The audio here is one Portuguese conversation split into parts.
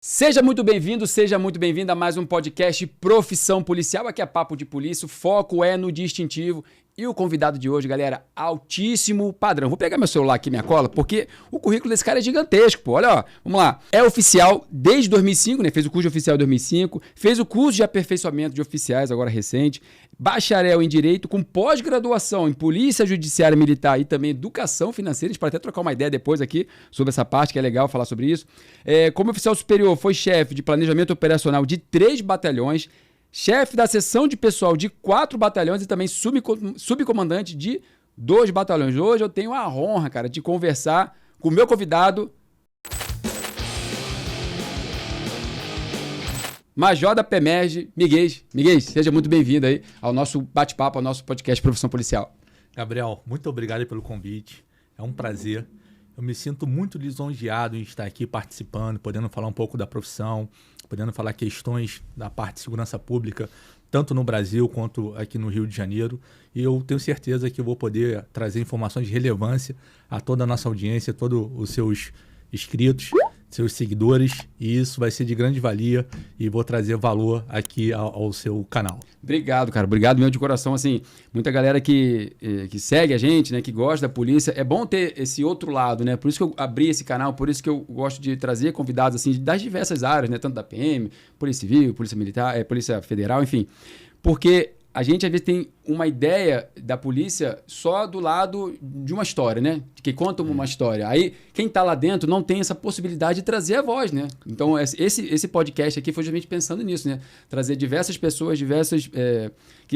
Seja muito bem-vindo, seja muito bem-vinda a mais um podcast Profissão Policial. Aqui é Papo de Polícia, o foco é no distintivo. E o convidado de hoje, galera, altíssimo padrão. Vou pegar meu celular aqui, minha cola, porque o currículo desse cara é gigantesco, pô. Olha, ó, vamos lá. É oficial desde 2005, né? Fez o curso de oficial em 2005, fez o curso de aperfeiçoamento de oficiais, agora recente, bacharel em Direito, com pós-graduação em Polícia Judiciária Militar e também Educação Financeira. A gente pode até trocar uma ideia depois aqui sobre essa parte, que é legal falar sobre isso. Como oficial superior, foi chefe de planejamento operacional de 3 batalhões, chefe da seção de pessoal de 4 batalhões e também subcomandante de 2 batalhões. Hoje eu tenho a honra, cara, de conversar com o meu convidado, Major da PEMERG, Miguel. Miguel, seja muito bem-vindo aí ao nosso bate-papo, ao nosso podcast Profissão Policial. Gabriel, muito obrigado pelo convite. É um prazer. Eu me sinto muito lisonjeado em estar aqui participando, podendo falar um pouco da profissão, podendo falar questões da parte de segurança pública, tanto no Brasil quanto aqui no Rio de Janeiro. E eu tenho certeza que eu vou poder trazer informações de relevância a toda a nossa audiência, todos os seus inscritos, seus seguidores, e isso vai ser de grande valia e vou trazer valor aqui ao seu canal. Obrigado, cara. Obrigado mesmo de coração. Assim, muita galera que segue a gente, né, que gosta da polícia. É bom ter esse outro lado, né? Por isso que eu abri esse canal, por isso que eu gosto de trazer convidados assim das diversas áreas, né? Tanto da PM, Polícia Civil, Polícia Militar, Polícia Federal, enfim. Porque a gente às vezes tem uma ideia da polícia só do lado de uma história, né? Que conta uma história. Aí quem está lá dentro não tem essa possibilidade de trazer a voz, né? Então esse podcast aqui foi justamente pensando nisso, né? Trazer diversas pessoas,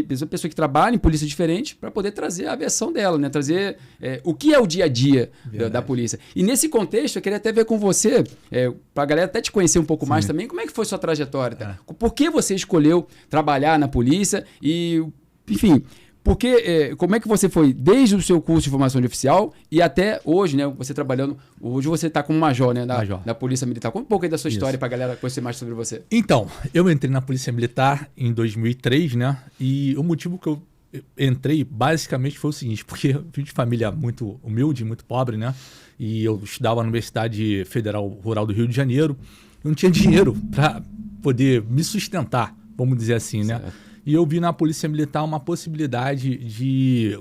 pessoas que trabalham em polícia diferente para poder trazer a versão dela, né? Trazer o que é o dia a dia da polícia. E nesse contexto eu queria até ver com você, para a galera até te conhecer um pouco mais também, como é que foi sua trajetória? Tá? Por que você escolheu trabalhar na polícia e, enfim, como é que você foi desde o seu curso de formação de oficial e até hoje, né? Você trabalhando, hoje você está como major, né? Da Polícia Militar. Conta um pouco aí da sua história para a galera conhecer mais sobre você. Então, eu entrei na Polícia Militar em 2003, né? E o motivo que eu entrei basicamente foi o seguinte, porque eu vim de família muito humilde, muito pobre, né? E eu estudava na Universidade Federal Rural do Rio de Janeiro. Eu não tinha dinheiro para poder me sustentar, vamos dizer assim, né? Certo. E eu vi na Polícia Militar uma possibilidade de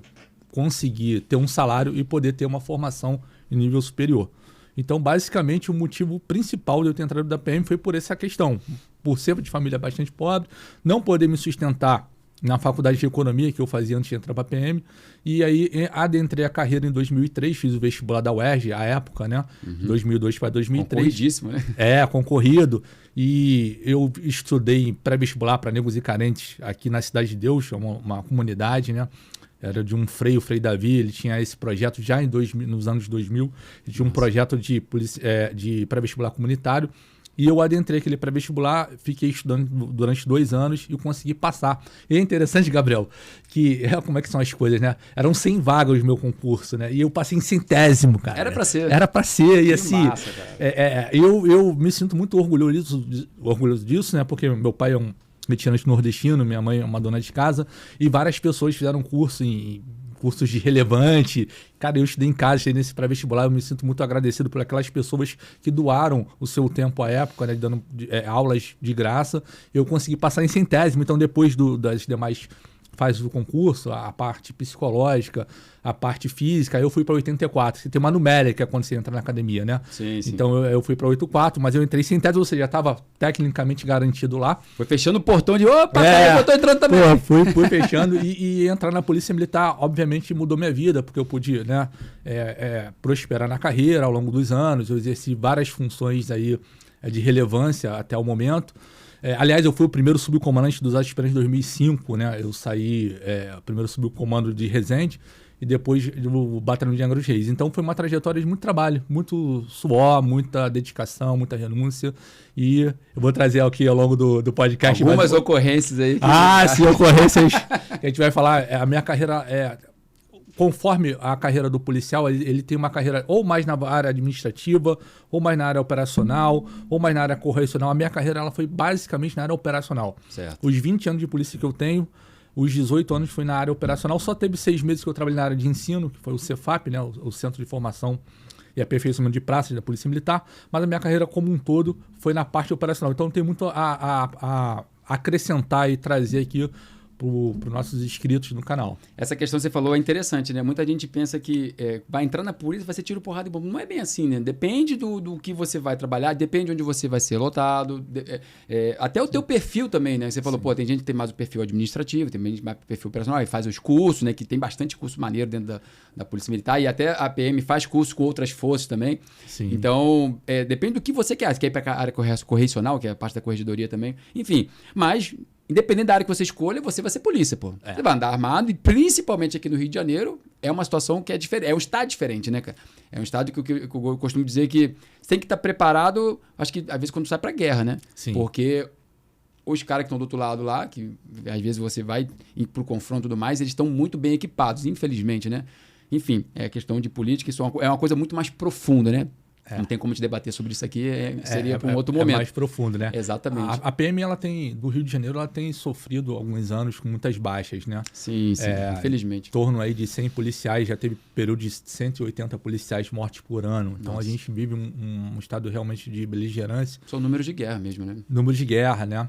conseguir ter um salário e poder ter uma formação em nível superior. Então, basicamente, o motivo principal de eu ter entrado da PM foi por essa questão. Por ser de família bastante pobre, não poder me sustentar na faculdade de economia que eu fazia antes de entrar para a PM. E aí adentrei a carreira em 2003, fiz o vestibular da UERJ, à época, né? 2002 para 2003. Concorridíssimo, né? Concorrido. E eu estudei pré-vestibular para negros e carentes aqui na Cidade de Deus, uma comunidade, né? Era de um Frei Davi, ele tinha esse projeto já nos anos 2000, ele tinha um projeto de pré-vestibular comunitário. E eu adentrei aquele pré-vestibular, fiquei estudando durante 2 anos e consegui passar. E é interessante, Gabriel, como é que são as coisas, né? Eram 100 vagas no meu concurso, né? E eu passei em 100º, cara. Era pra ser. Era pra ser. E Que assim, massa, cara. eu me sinto muito orgulhoso disso, né? Porque meu pai é um retirante nordestino, minha mãe é uma dona de casa, e várias pessoas fizeram cursos de relevante. Cara, eu estudei em casa, estudei nesse pré-vestibular, eu me sinto muito agradecido por aquelas pessoas que doaram o seu tempo à época, né, dando aulas de graça. Eu consegui passar em 100º, então depois das demais fases do concurso, a parte psicológica, a parte física, eu fui para 84. Você tem uma numérica quando você entra na academia, né? Sim. Então eu fui para 84, mas eu entrei em 100º, ou seja, já estava tecnicamente garantido lá. Foi fechando o portão de, opa, eu tô entrando também. Fui fechando e entrar na Polícia Militar, obviamente, mudou minha vida, porque eu pude, né, prosperar na carreira ao longo dos anos, eu exerci várias funções aí de relevância até o momento. Aliás, eu fui o primeiro subcomandante dos aspirantes de 2005, né? Eu saí o primeiro subcomando de Resende e depois do batalhão de Angra dos Reis. Então foi uma trajetória de muito trabalho, muito suor, muita dedicação, muita renúncia. E eu vou trazer aqui ao longo do podcast algumas ocorrências aí. Sim, ocorrências que a gente vai falar. A minha carreira conforme a carreira do policial, ele tem uma carreira ou mais na área administrativa, ou mais na área operacional, ou mais na área correcional. A minha carreira ela foi basicamente na área operacional. Certo. Os 20 anos de polícia que eu tenho, os 18 anos foi na área operacional. Só teve 6 meses que eu trabalhei na área de ensino, que foi o Cefap, né, o Centro de Formação e aperfeiçoamento de praças da Polícia Militar, mas a minha carreira como um todo foi na parte operacional. Então tem muito a acrescentar e trazer aqui para os nossos inscritos no canal. Essa questão que você falou é interessante, né? Muita gente pensa que vai entrar na polícia, vai ser tiro, porrada e bomba. Não é bem assim, né? Depende do que você vai trabalhar, depende onde você vai ser lotado, até o teu perfil também, né? Você falou, pô, tem gente que tem mais o perfil administrativo, tem gente mais o perfil operacional, e faz os cursos, né? Que tem bastante curso maneiro dentro da Polícia Militar, e até a PM faz curso com outras forças também. Sim. Então, depende do que você quer. Você quer ir para a área correcional, que é a parte da corregedoria também. Enfim, mas... independente da área que você escolha, você vai ser polícia, pô. Você vai andar armado e principalmente aqui no Rio de Janeiro é uma situação que é diferente. É um estado diferente, né, cara? É um estado que eu costumo dizer que você tem que estar preparado, acho que às vezes quando sai pra guerra, né? Sim. Porque os caras que estão do outro lado lá, que às vezes você vai pro confronto e tudo mais, eles estão muito bem equipados, infelizmente, né? Enfim, é questão de política, isso é uma coisa muito mais profunda, né? Não tem como te debater sobre isso aqui, seria para um outro momento. É mais profundo, né? Exatamente. A PM, do Rio de Janeiro, ela tem sofrido alguns anos com muitas baixas, né? Sim, infelizmente. Em torno aí de 100 policiais, já teve período de 180 policiais mortos por ano. Então, a gente vive um estado realmente de beligerância. São números de guerra mesmo, né? Números de guerra, né?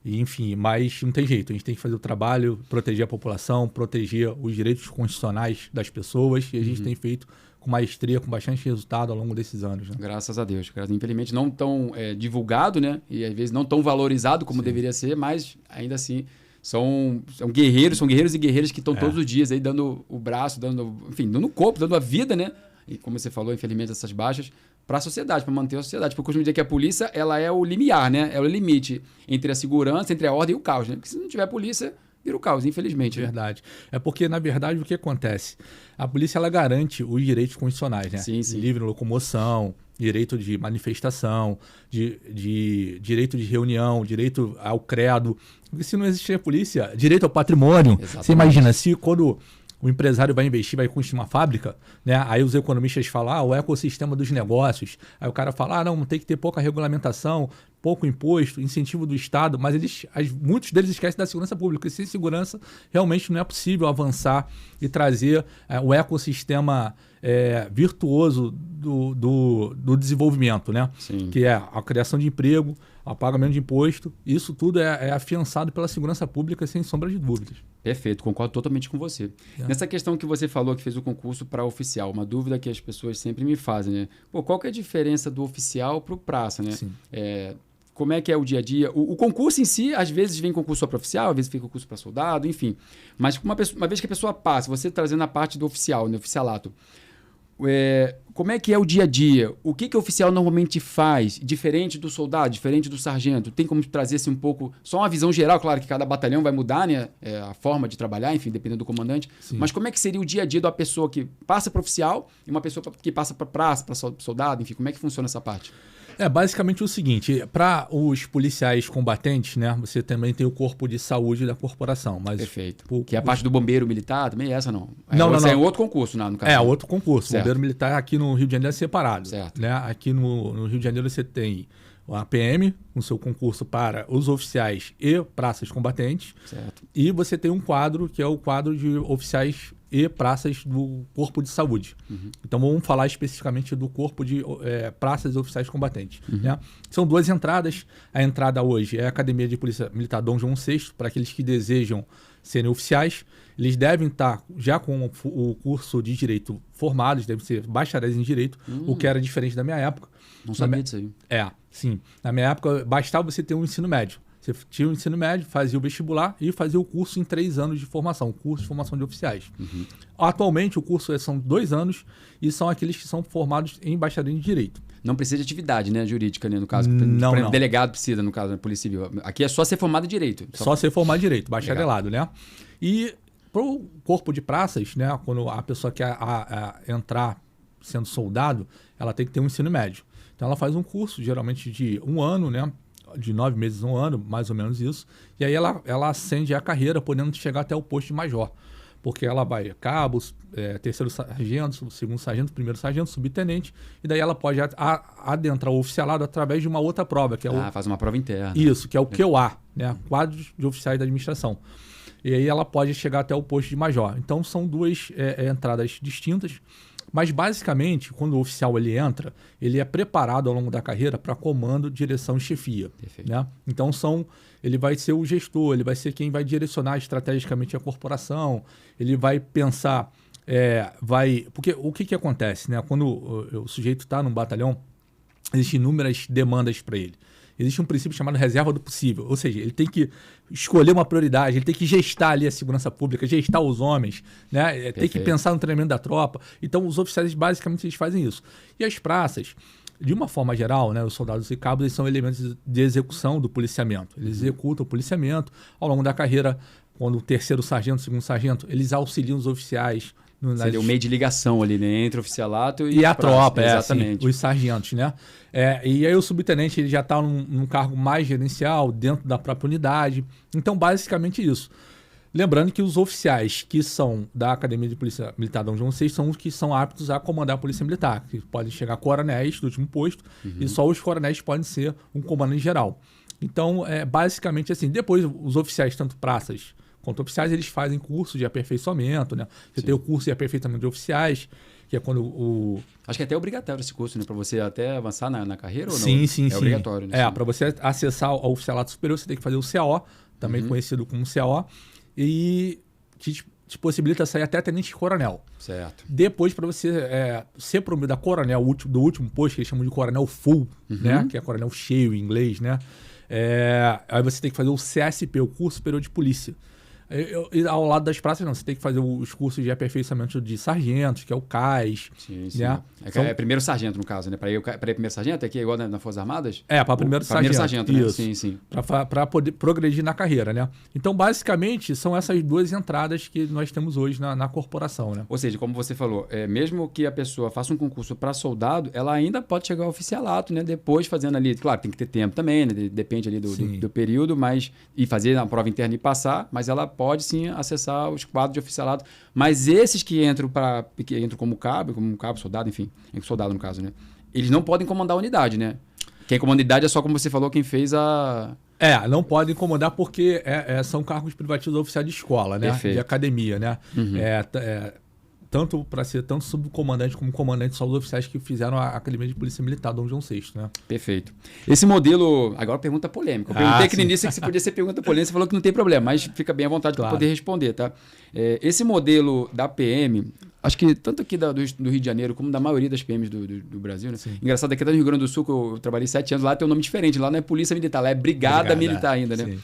E, enfim, mas não tem jeito. A gente tem que fazer o trabalho, proteger a população, proteger os direitos constitucionais das pessoas. E a gente tem feito com maestria, com bastante resultado ao longo desses anos. Né? Graças a Deus. Infelizmente não tão divulgado, né? E às vezes não tão valorizado como deveria ser, mas ainda assim são guerreiros e guerreiras que estão todos os dias aí dando o braço, dando o corpo, dando a vida, né? E como você falou, infelizmente, essas baixas para a sociedade, para manter a sociedade. Porque eu costumo dizer que a polícia ela é o limiar, né? É o limite entre a segurança, entre a ordem e o caos, né? Porque se não tiver polícia, vira o caos, infelizmente. Verdade. É porque, na verdade, o que acontece? A polícia ela garante os direitos constitucionais, né? Sim. Livre locomoção, direito de manifestação, direito de reunião, direito ao credo. Porque se não existir a polícia, direito ao patrimônio. Exatamente. Você imagina, se quando o empresário vai investir, vai construir uma fábrica, né? Aí os economistas falam, o ecossistema dos negócios. Aí o cara fala, não, tem que ter pouca regulamentação, pouco imposto, incentivo do Estado, mas muitos deles esquecem da segurança pública. E sem segurança, realmente não é possível avançar e trazer o ecossistema virtuoso do desenvolvimento, né? Sim. Que é a criação de emprego, o pagamento de imposto. Isso tudo é afiançado pela segurança pública, sem sombra de dúvidas. Perfeito, concordo totalmente com você. Nessa questão que você falou, que fez o concurso para oficial, uma dúvida que as pessoas sempre me fazem, né? Pô, qual que é a diferença do oficial para o praça, né? Sim. Como é que é o dia a dia? O concurso em si, às vezes vem concurso só para oficial, às vezes vem concurso para soldado, enfim. Mas uma vez que a pessoa passa, você trazendo a parte do oficial, no oficialato, como é que é o dia a dia? O que o oficial normalmente faz? Diferente do soldado, diferente do sargento? Tem como trazer assim, um pouco, só uma visão geral, claro que cada batalhão vai mudar, né? A forma de trabalhar, enfim, dependendo do comandante. Sim. Mas como é que seria o dia a dia da pessoa que passa para oficial e uma pessoa que passa para praça, para soldado, enfim, como é que funciona essa parte? Basicamente o seguinte, para os policiais combatentes, né, você também tem o corpo de saúde da corporação. Mas perfeito. Que é a parte do bombeiro militar também, essa não? Não. É outro concurso, no caso. Outro concurso. Certo. Bombeiro militar aqui no Rio de Janeiro é separado. Certo. Né? Aqui no Rio de Janeiro você tem a PM, com seu concurso para os oficiais e praças combatentes. Certo. E você tem um quadro, que é o quadro de oficiais e praças do Corpo de Saúde. Então, vamos falar especificamente do Corpo de Praças e Oficiais Combatentes. Né? São duas entradas. A entrada hoje é a Academia de Polícia Militar Dom João VI, para aqueles que desejam serem oficiais. Eles devem estar já com o curso de Direito formados, devem ser bacharéis em Direito, o que era diferente da minha época. Não sabia disso aí. Sim. Na minha época, bastava você ter um ensino médio. Você tinha o ensino médio, fazia o vestibular e fazia o curso em 3 anos de formação, curso de formação de oficiais. Atualmente, o curso são 2 anos e são aqueles que são formados em bacharel em Direito. Não precisa de atividade, né, jurídica, né, no caso. Não, por exemplo, não. Delegado precisa, no caso, da Polícia Civil. Aqui é só ser formado em Direito. Só ser formado em Direito, bacharelado, né? E para o corpo de praças, né, quando a pessoa quer entrar sendo soldado, ela tem que ter um ensino médio. Então, ela faz um curso, geralmente de 1 ano, né? De 9 meses a 1 ano, mais ou menos isso. E aí ela ascende a carreira, podendo chegar até o posto de major. Porque ela vai cabo, terceiro sargento, segundo sargento, primeiro sargento, subtenente. E daí ela pode adentrar o oficialado através de uma outra prova. Que é faz uma prova interna. Isso, que é o QA, né? Quadro de Oficiais da Administração. E aí ela pode chegar até o posto de major. Então, são duas entradas distintas. Mas, basicamente, quando o oficial ele entra, ele é preparado ao longo da carreira para comando, direção e chefia. Perfeito. Né? Então, ele vai ser o gestor, ele vai ser quem vai direcionar estrategicamente a corporação, ele vai pensar... Porque o que acontece? Né? Quando o sujeito está num batalhão, existem inúmeras demandas para ele. Existe um princípio chamado reserva do possível, ou seja, ele tem que escolher uma prioridade, ele tem que gestar ali a segurança pública, gestar os homens, né? Tem que pensar no treinamento da tropa. Então, os oficiais, basicamente, eles fazem isso. E as praças, de uma forma geral, né, os soldados e cabos, eles são elementos de execução do policiamento. Eles executam o policiamento ao longo da carreira. Quando o terceiro sargento, segundo sargento, eles auxiliam os oficiais. Seria o meio de ligação ali, né? Entre o oficialato e a tropa, exatamente. Os sargentos, né? E aí o subtenente ele já está num cargo mais gerencial, dentro da própria unidade. Então, basicamente isso. Lembrando que os oficiais que são da Academia de Polícia Militar da Dom João VI são os que são aptos a comandar a Polícia Militar, que podem chegar coronéis do último posto, e só os coronéis podem ser um comandante geral. Então, basicamente assim, depois os oficiais, tanto praças quanto oficiais, eles fazem curso de aperfeiçoamento, né? Você tem o curso de aperfeiçoamento de oficiais, que é quando Acho que é até obrigatório esse curso, né? Para você até avançar na carreira ou não? Sim. É obrigatório, né? Para você acessar ao oficialato superior, você tem que fazer o CO, também conhecido como CO, e que te possibilita sair até tenente-coronel. Certo. Depois, para você ser promovido a coronel do último posto, que eles chamam de coronel full, né? Que é coronel cheio em inglês, né? Aí você tem que fazer o CSP, o Curso Superior de Polícia. E ao lado das praças, não. Você tem que fazer os cursos de aperfeiçoamento de sargentos, que é o CAIS. Sim. Né? É primeiro sargento, no caso, né? Para ir primeiro sargento, é que é igual nas Forças Armadas? Para primeiro sargento. Primeiro sargento, né? Isso. Sim. Para poder progredir na carreira, né? Então, basicamente, são essas duas entradas que nós temos hoje na corporação, né? Ou seja, como você falou, mesmo que a pessoa faça um concurso para soldado, ela ainda pode chegar ao oficialato, né? Depois fazendo ali, claro, tem que ter tempo também, né? Depende ali do período, e fazer a prova interna e passar, mas ela pode sim acessar os quadros de oficialato. Mas esses que entram como cabo, soldado, enfim, soldado no caso, né? Eles não podem comandar a unidade, né? Quem comanda a unidade é só, como você falou, quem fez a... não podem comandar porque são cargos privativos oficiais de escola, né? Perfeito. De academia, né? Tanto para ser tanto subcomandante como comandante, são os oficiais que fizeram a Academia de Polícia Militar Dom João VI, né? Perfeito. Esse modelo... Agora, pergunta polêmica. Eu perguntei aqui no início que se podia ser pergunta polêmica, você falou que não tem problema, mas fica bem à vontade para poder responder, tá? Esse modelo da PM, acho que tanto aqui do Rio de Janeiro, como da maioria das PMs do Brasil, né? Sim. Engraçado, aqui no Rio Grande do Sul, que eu trabalhei 7 anos, lá tem um nome diferente. Lá não é Polícia Militar, lá é Brigada Militar ainda, né? Sim.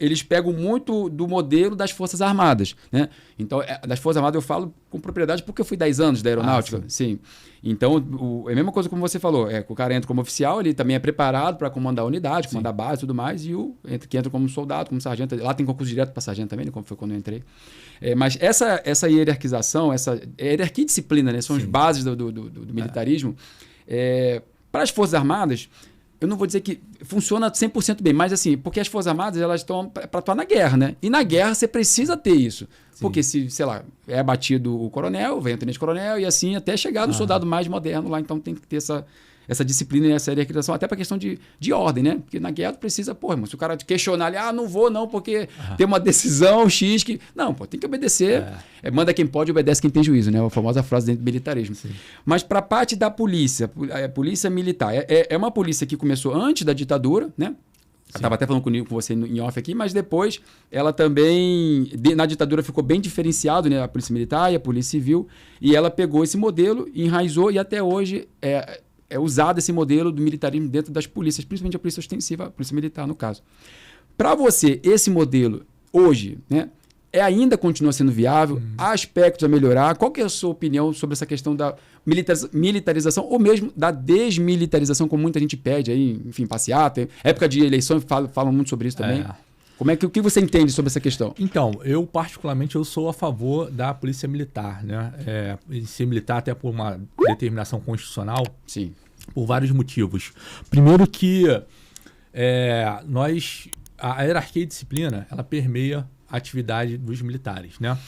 Eles pegam muito do modelo das Forças Armadas, né? Então, das Forças Armadas eu falo com propriedade porque eu fui 10 anos da aeronáutica. Sim. Então, é a mesma coisa como você falou. O cara entra como oficial, ele também é preparado para comandar a unidade, comandar a base e tudo mais, e que entra como soldado, como sargento. Lá tem concurso direto para sargento também, né? Como foi quando eu entrei. Mas essa hierarquização, essa hierarquia e disciplina, né? São as bases do militarismo. Para as Forças Armadas, eu não vou dizer que funciona 100% bem, mas assim, porque as Forças Armadas, elas estão para atuar na guerra, né? E na guerra você precisa ter isso. Sim. Porque se, sei lá, é abatido o coronel, vem o tenente-coronel e assim até chegar no soldado mais moderno lá, então tem que ter essa disciplina e essa hierarquização, até para questão de ordem, né? Porque na guerra tu precisa, irmão, se o cara te questionar ali, não vou não, porque tem uma decisão X que... Não, tem que obedecer. Manda quem pode, obedece quem tem juízo, né? A famosa frase dentro do militarismo. Sim. Mas para a parte da polícia, a polícia militar, é uma polícia que começou antes da ditadura, né? Eu estava até falando com você em off aqui, mas depois ela também, na ditadura ficou bem diferenciado, né? A polícia militar e a polícia civil, e ela pegou esse modelo, enraizou e até hoje é usado esse modelo do militarismo dentro das polícias, principalmente a polícia ostensiva, a polícia militar, no caso. Para você, esse modelo, hoje, né, ainda continua sendo viável? Há aspectos a melhorar? Qual que é a sua opinião sobre essa questão da militarização ou mesmo da desmilitarização, como muita gente pede aí, enfim, passeata, época de eleição, falam muito sobre isso também. O que você entende sobre essa questão? Então, eu particularmente sou a favor da polícia militar, né? Ser militar até por uma determinação constitucional. Sim. Por vários motivos. Primeiro que a hierarquia e disciplina, ela permeia a atividade dos militares, né?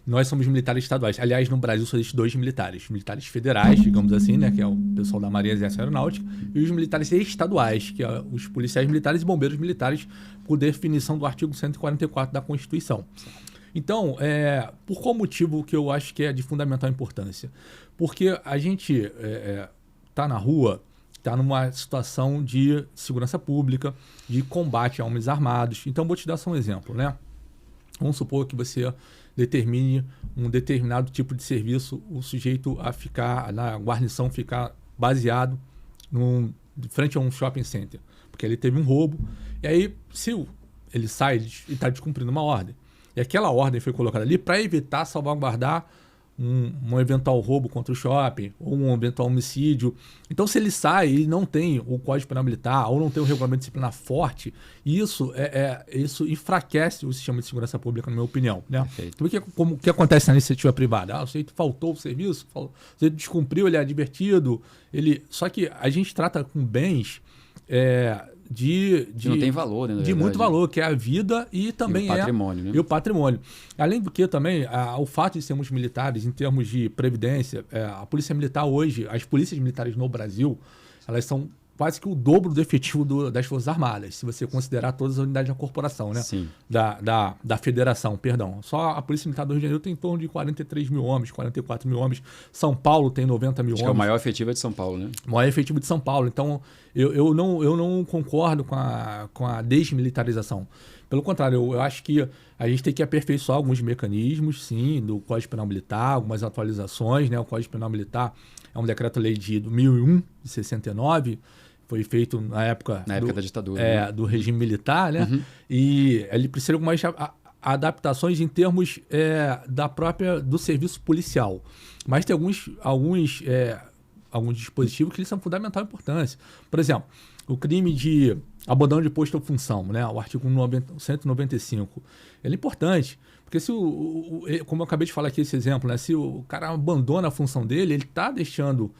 Nós somos militares estaduais. Aliás, no Brasil só existem 2 militares. Militares federais, digamos assim, né? Que é o pessoal da Marinha, Exército e Aeronáutica. E os militares estaduais, que é os policiais militares e bombeiros militares, por definição do artigo 144 da Constituição. Então, por qual motivo que eu acho que é de fundamental importância? Porque a gente está na rua, está numa situação de segurança pública, de combate a homens armados. Então, vou te dar só um exemplo, né? Vamos supor que você determine um determinado tipo de serviço, o sujeito a ficar, na guarnição ficar baseado de frente a um shopping center, porque ele teve um roubo, e aí se ele sai e está descumprindo uma ordem, e aquela ordem foi colocada ali para evitar salvaguardar um eventual roubo contra o shopping, ou um eventual homicídio. Então, se ele sai e não tem o Código Penal Militar, ou não tem o regulamento disciplinar forte, isso enfraquece o sistema de segurança pública, na minha opinião. Né? Então, o que acontece na iniciativa privada? O sujeito faltou o serviço, o sujeito descumpriu, ele é advertido. Só que a gente trata com bens não tem valor, né? De muito valor, que é a vida e também o patrimônio, né? E o patrimônio. Além do que também, o fato de sermos militares, em termos de previdência, a Polícia Militar hoje, as polícias militares no Brasil, elas são quase que o dobro do efetivo das Forças Armadas, se você considerar todas as unidades da corporação, né? Sim. Da federação, perdão. Só a Polícia Militar do Rio de Janeiro tem em torno de 43 mil homens, 44 mil homens. São Paulo tem 90 mil homens. Que é o maior efetivo de São Paulo, né? O maior efetivo de São Paulo. Então, eu não concordo com a desmilitarização. Pelo contrário, eu acho que a gente tem que aperfeiçoar alguns mecanismos, sim, do Código Penal Militar, algumas atualizações, né? O Código Penal Militar é um decreto-lei de 1001, de 69, foi feito na época da ditadura, né? Do regime militar, né? Uhum. E ele precisa de algumas adaptações em termos do serviço policial. Mas tem alguns dispositivos que eles são de fundamental importância. Por exemplo, o crime de abandono de posto ou função, né? O artigo 195. Ele é importante, porque como eu acabei de falar aqui esse exemplo, né? Se o cara abandona a função dele, ele está deixando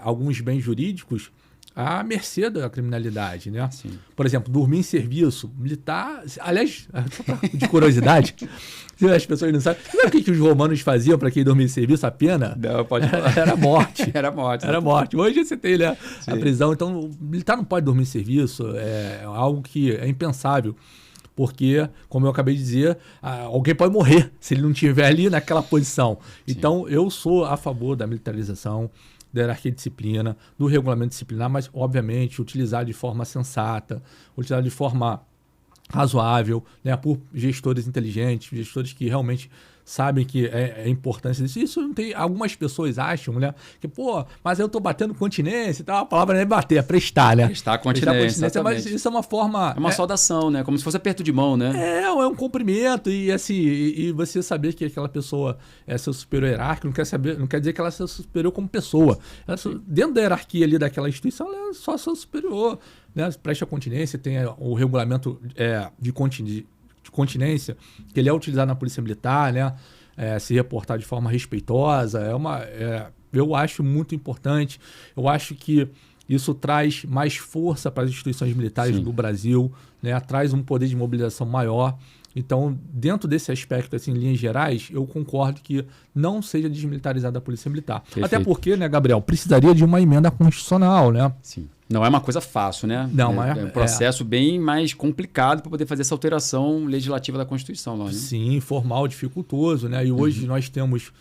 alguns bens jurídicos à mercê da criminalidade, né? Sim. Por exemplo, dormir em serviço militar. Aliás, de curiosidade, as pessoas não sabem. Sabe o que os romanos faziam para quem dormia em serviço? A pena? Não, pode falar. Era morte. Era morte. Era morte. Hoje você tem, né, a prisão. Então, o militar não pode dormir em serviço. É algo que é impensável. Porque, como eu acabei de dizer, alguém pode morrer se ele não estiver ali naquela posição. Sim. Então, eu sou a favor da militarização, da hierarquia de disciplina, do regulamento disciplinar, mas, obviamente, utilizar de forma sensata, utilizar de forma razoável, né, por gestores inteligentes, gestores que realmente sabem que é importante disso. Isso não tem. Algumas pessoas acham, né? Que, mas eu estou batendo continência e tal. A palavra não é bater, é prestar, né? Prestar continência. Mas isso é uma forma. É uma saudação, né? Como se fosse aperto de mão, né? É um cumprimento. E assim, e você saber que aquela pessoa é seu superior hierárquico, não quer dizer que ela é seu superior como pessoa. Dentro da hierarquia ali daquela instituição, ela é só seu superior. Né? Presta continência, tem o regulamento de continência, que ele é utilizado na Polícia Militar, né? Se reportar de forma respeitosa, eu acho muito importante. Eu acho que isso traz mais força para as instituições militares Sim. do Brasil, né? Traz um poder de mobilização maior. Então, dentro desse aspecto, assim, em linhas gerais, eu concordo que não seja desmilitarizada a Polícia Militar. Perfeito. Até porque, né, Gabriel, precisaria de uma emenda constitucional, né? Sim. Não é uma coisa fácil, né? Não, é um processo bem mais complicado para poder fazer essa alteração legislativa da Constituição lá, né? Sim, formal, dificultoso, né? E hoje nós temos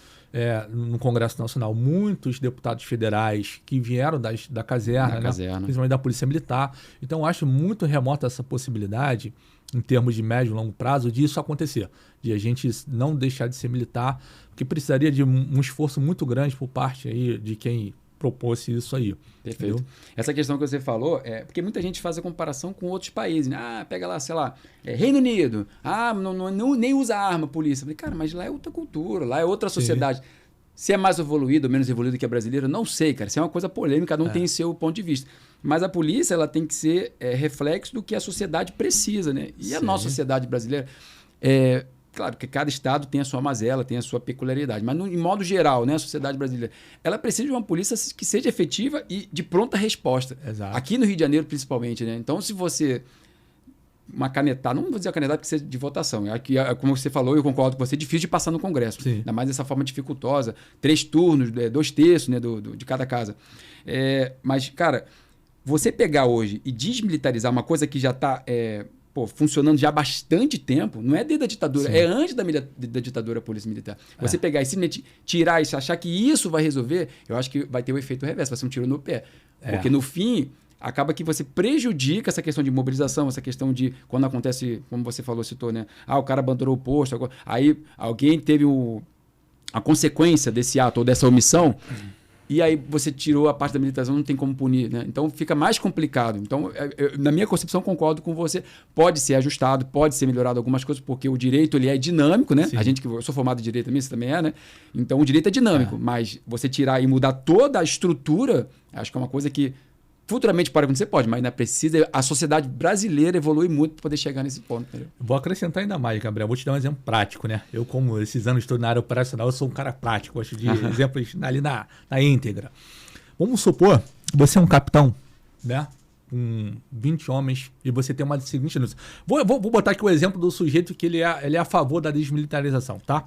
no Congresso Nacional muitos deputados federais que vieram da caserna, né? Principalmente da Polícia Militar. Então, eu acho muito remota essa possibilidade, em termos de médio e longo prazo, de isso acontecer, de a gente não deixar de ser militar, porque precisaria de um esforço muito grande por parte aí de quem propôs isso aí. Perfeito. Entendeu? Essa questão que você falou, porque muita gente faz a comparação com outros países, né? Pega lá, sei lá, Reino Unido, nem usa arma a polícia. Falei, cara, mas lá é outra cultura, lá é outra sociedade. Sim. Se é mais evoluído ou menos evoluído que a brasileira, não sei, cara. Isso é uma coisa polêmica, cada um tem seu ponto de vista. Mas a polícia, ela tem que ser reflexo do que a sociedade precisa, né? E a nossa sociedade brasileira, claro que cada estado tem a sua mazela, tem a sua peculiaridade, mas em modo geral, né, a sociedade brasileira, ela precisa de uma polícia que seja efetiva e de pronta resposta. Exato. Aqui no Rio de Janeiro, principalmente, né? Então, se você... Uma canetada, não vou dizer a canetada porque seja de votação. Aqui, como você falou, eu concordo com você, é difícil de passar no Congresso. Sim. Ainda mais dessa forma dificultosa. 3 turnos, 2 terços, né, de cada casa. Mas, cara, você pegar hoje e desmilitarizar uma coisa que já está funcionando já há bastante tempo, não é desde a ditadura, Sim. é antes da ditadura polícia militar. Você pegar e simplesmente tirar isso, achar que isso vai resolver, eu acho que vai ter o efeito reverso, vai ser um tiro no pé. Porque no fim, acaba que você prejudica essa questão de mobilização, essa questão de quando acontece, como você falou, citou, né? O cara abandonou o posto, aí alguém teve a consequência desse ato ou dessa omissão, e aí você tirou a parte da militarização, não tem como punir, né? Então fica mais complicado. Então, na minha concepção, concordo com você. Pode ser ajustado, pode ser melhorado algumas coisas, porque o direito ele é dinâmico, né? Sim. Eu sou formado em direito também, você também é, né? Então o direito é dinâmico, mas você tirar e mudar toda a estrutura, acho que é uma coisa que futuramente pode acontecer, pode, mas ainda precisa. A sociedade brasileira evolui muito para poder chegar nesse ponto. Entendeu? Vou acrescentar ainda mais, Gabriel. Vou te dar um exemplo prático, né? Eu, como esses anos estou na área operacional, eu sou um cara prático, gosto de exemplos ali na íntegra. Vamos supor que você é um capitão, né? Com 20 homens e você tem uma seguinte notícia. Vou botar aqui o exemplo do sujeito que ele é a favor da desmilitarização, tá?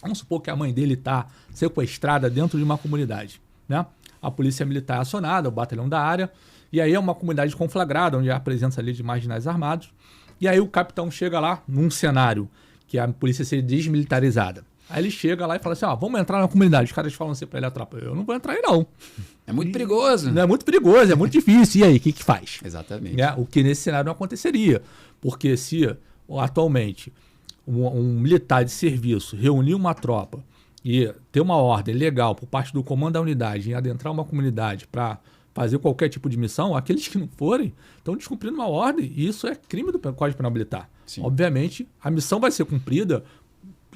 Vamos supor que a mãe dele está sequestrada dentro de uma comunidade, né? A polícia militar é acionada, o batalhão da área, e aí é uma comunidade conflagrada, onde há a presença ali de marginais armados, e aí o capitão chega lá num cenário que a polícia seja desmilitarizada. Aí ele chega lá e fala assim, vamos entrar na comunidade. Os caras falam assim pra ele, a tropa, eu não vou entrar aí não. É muito perigoso. Não é muito perigoso, é muito difícil. E aí, o que faz? Exatamente. O que nesse cenário não aconteceria. Porque se atualmente um militar de serviço reunir uma tropa e ter uma ordem legal por parte do comando da unidade em adentrar uma comunidade para fazer qualquer tipo de missão, aqueles que não forem estão descumprindo uma ordem e isso é crime do Código Penal Militar. Sim. Obviamente, a missão vai ser cumprida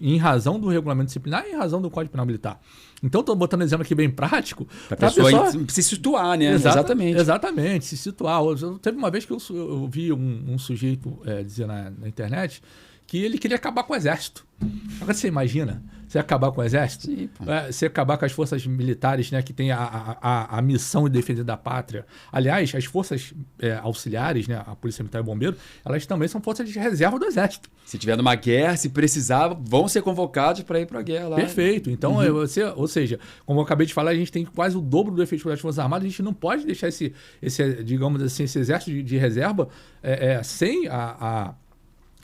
em razão do regulamento disciplinar e em razão do Código Penal Militar. Então, estou botando um exemplo aqui bem prático. Para a pessoa se situar, né? Exatamente. Exatamente, se situar. Teve uma vez que eu vi um sujeito dizer na internet que ele queria acabar com o exército. Agora você imagina, você acabar com o exército, Sim, você acabar com as forças militares, né, que tem a missão de defender da pátria. Aliás, as forças auxiliares, né, a Polícia Militar e o Bombeiro, elas também são forças de reserva do exército. Se tiver numa guerra, se precisar, vão ser convocados para ir para a guerra lá. Perfeito. Então, ou seja, como eu acabei de falar, a gente tem quase o dobro do efetivo das Forças Armadas, a gente não pode deixar esse digamos assim, esse exército de reserva sem a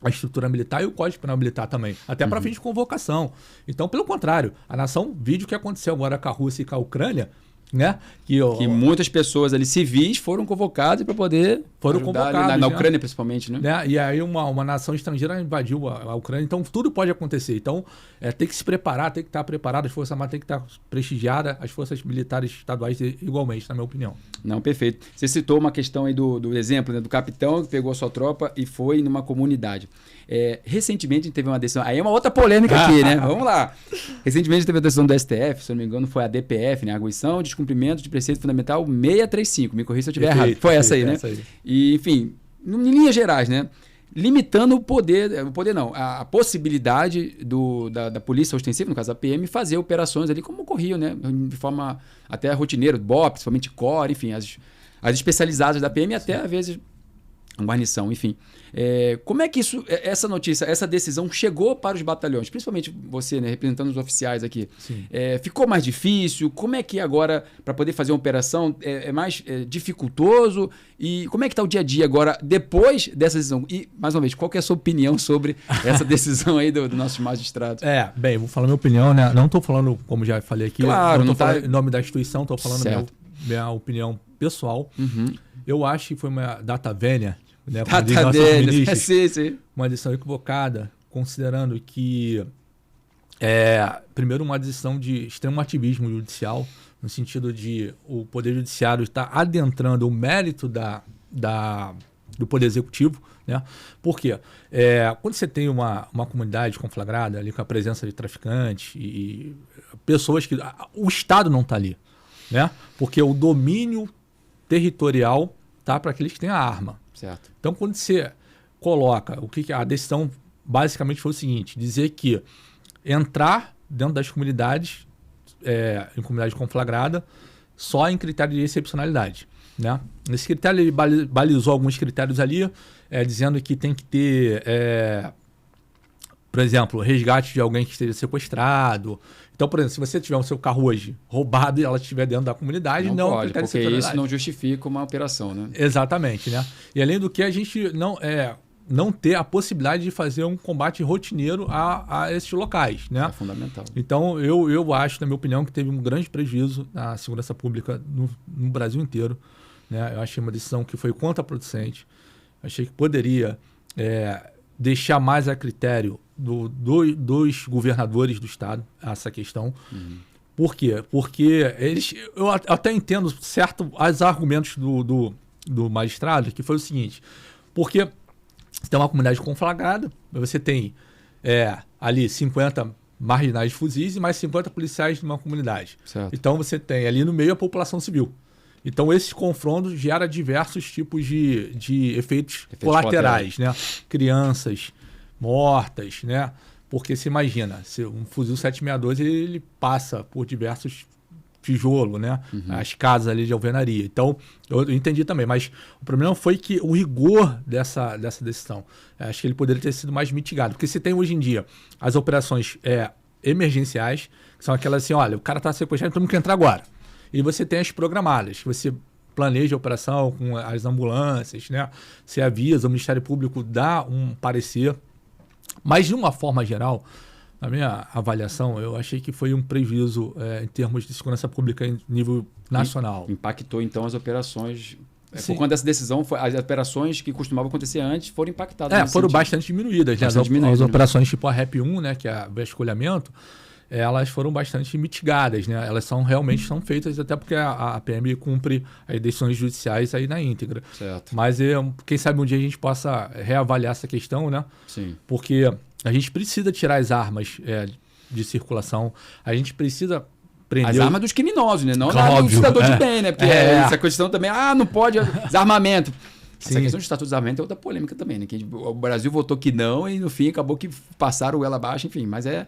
estrutura militar e o Código Penal Militar também, até para fins de convocação. Então, pelo contrário, a nação, vídeo que aconteceu agora com a Rússia e com a Ucrânia, né? Que muitas pessoas ali civis foram convocadas para poder convocadas na Ucrânia, principalmente, né? E aí uma nação estrangeira invadiu a Ucrânia, então tudo pode acontecer. Então, tem que se preparar, tem que estar preparado, as Forças Armadas têm que estar prestigiadas, as forças militares estaduais igualmente, na minha opinião. Não, perfeito. Você citou uma questão aí do exemplo, né, do capitão que pegou sua tropa e foi numa comunidade. Recentemente a gente teve uma decisão, aí é uma outra polêmica aqui, né? Vamos lá. Recentemente teve a decisão do STF, se eu não me engano, foi a DPF, né? Arguição de descumprimento de preceito fundamental 635. Me corrija se eu estiver errado. Foi essa aí, né? Essa aí. E, enfim, em linhas gerais, né? Limitando o poder não, a possibilidade da polícia ostensiva, no caso da PM, fazer operações ali como ocorriam, né? De forma até rotineira, BOP, principalmente COR, enfim, as especializadas da PM, até às vezes guarnição, enfim. Como é que essa notícia, essa decisão chegou para os batalhões? Principalmente você, né, representando os oficiais aqui. Ficou mais difícil? Como é que agora, para poder fazer uma operação, é mais dificultoso? E como é que está o dia a dia agora, depois dessa decisão? E, mais uma vez, qual que é a sua opinião sobre essa decisão aí do nossos magistrados? Bem, vou falar minha opinião, né? Não estou falando, como já falei aqui, claro, não estou falando em nome da instituição, estou falando minha opinião pessoal. Eu acho que foi uma data vênia, né, uma decisão equivocada, considerando que primeiro uma decisão de extremo ativismo judicial, no sentido de o Poder Judiciário estar adentrando o mérito do Poder Executivo, né? Por quê? Quando você tem uma comunidade conflagrada ali com a presença de traficantes e pessoas que... O Estado não está ali, né? Porque o domínio territorial tá para aqueles que têm a arma. Certo. Então, quando você coloca... a decisão basicamente foi o seguinte, dizer que entrar dentro das comunidades, em comunidade conflagrada, só em critério de excepcionalidade, né? Nesse critério, ele balizou alguns critérios ali, dizendo que tem que ter, por exemplo, resgate de alguém que esteja sequestrado. Então, por exemplo, se você tiver o seu carro hoje roubado e ela estiver dentro da comunidade, não pode, porque isso não justifica uma operação, né? Exatamente, né? E além do que, a gente não... não ter a possibilidade de fazer um combate rotineiro a esses locais, né? É fundamental. Então, eu acho, na minha opinião, que teve um grande prejuízo na segurança pública no Brasil inteiro, né? Eu achei uma decisão que foi contraproducente. Achei que poderia deixar mais a critério dos governadores do Estado essa questão. Por quê? Porque eu até entendo os argumentos do magistrado, que foi o seguinte, porque você tem uma comunidade conflagrada, você tem ali 50 marginais de fuzis e mais 50 policiais numa comunidade. Certo. Então você tem ali no meio a população civil. Então esses confrontos geram diversos tipos de efeitos colaterais, né? Crianças mortas, né? Porque se imagina, se um fuzil 762 ele passa por diversos tijolos, né? As casas ali de alvenaria. Então, eu entendi também, mas o problema foi que o rigor dessa decisão, acho que ele poderia ter sido mais mitigado. Porque se tem hoje em dia as operações emergenciais, que são aquelas assim, olha, o cara está sequestrado, todo mundo quer entrar agora. E você tem as programadas, que você planeja a operação com as ambulâncias, né? Você avisa, o Ministério Público dá um parecer. Mas, de uma forma geral, na minha avaliação, eu achei que foi um prejuízo em termos de segurança pública em nível nacional. Impactou, então, as operações. Sim. Por conta dessa decisão, as operações que costumavam acontecer antes foram impactadas. Foram bastante diminuídas. Bastante as operações tipo a REP1, né, que é o vasculhamento, elas foram bastante mitigadas, né? Elas realmente são feitas, até porque a PM cumpre as decisões judiciais aí na íntegra. Certo. Mas quem sabe um dia a gente possa reavaliar essa questão, né? Sim. Porque a gente precisa tirar as armas de circulação, a gente precisa prender... As armas dos criminosos, né? Não Óbvio, do cidadão de bem, né? Porque essa questão também, não pode, desarmamento. Essa questão de estatuto de desarmamento é outra polêmica também, né? Que o Brasil votou que não e no fim acabou que passaram o ela abaixo, enfim. Mas é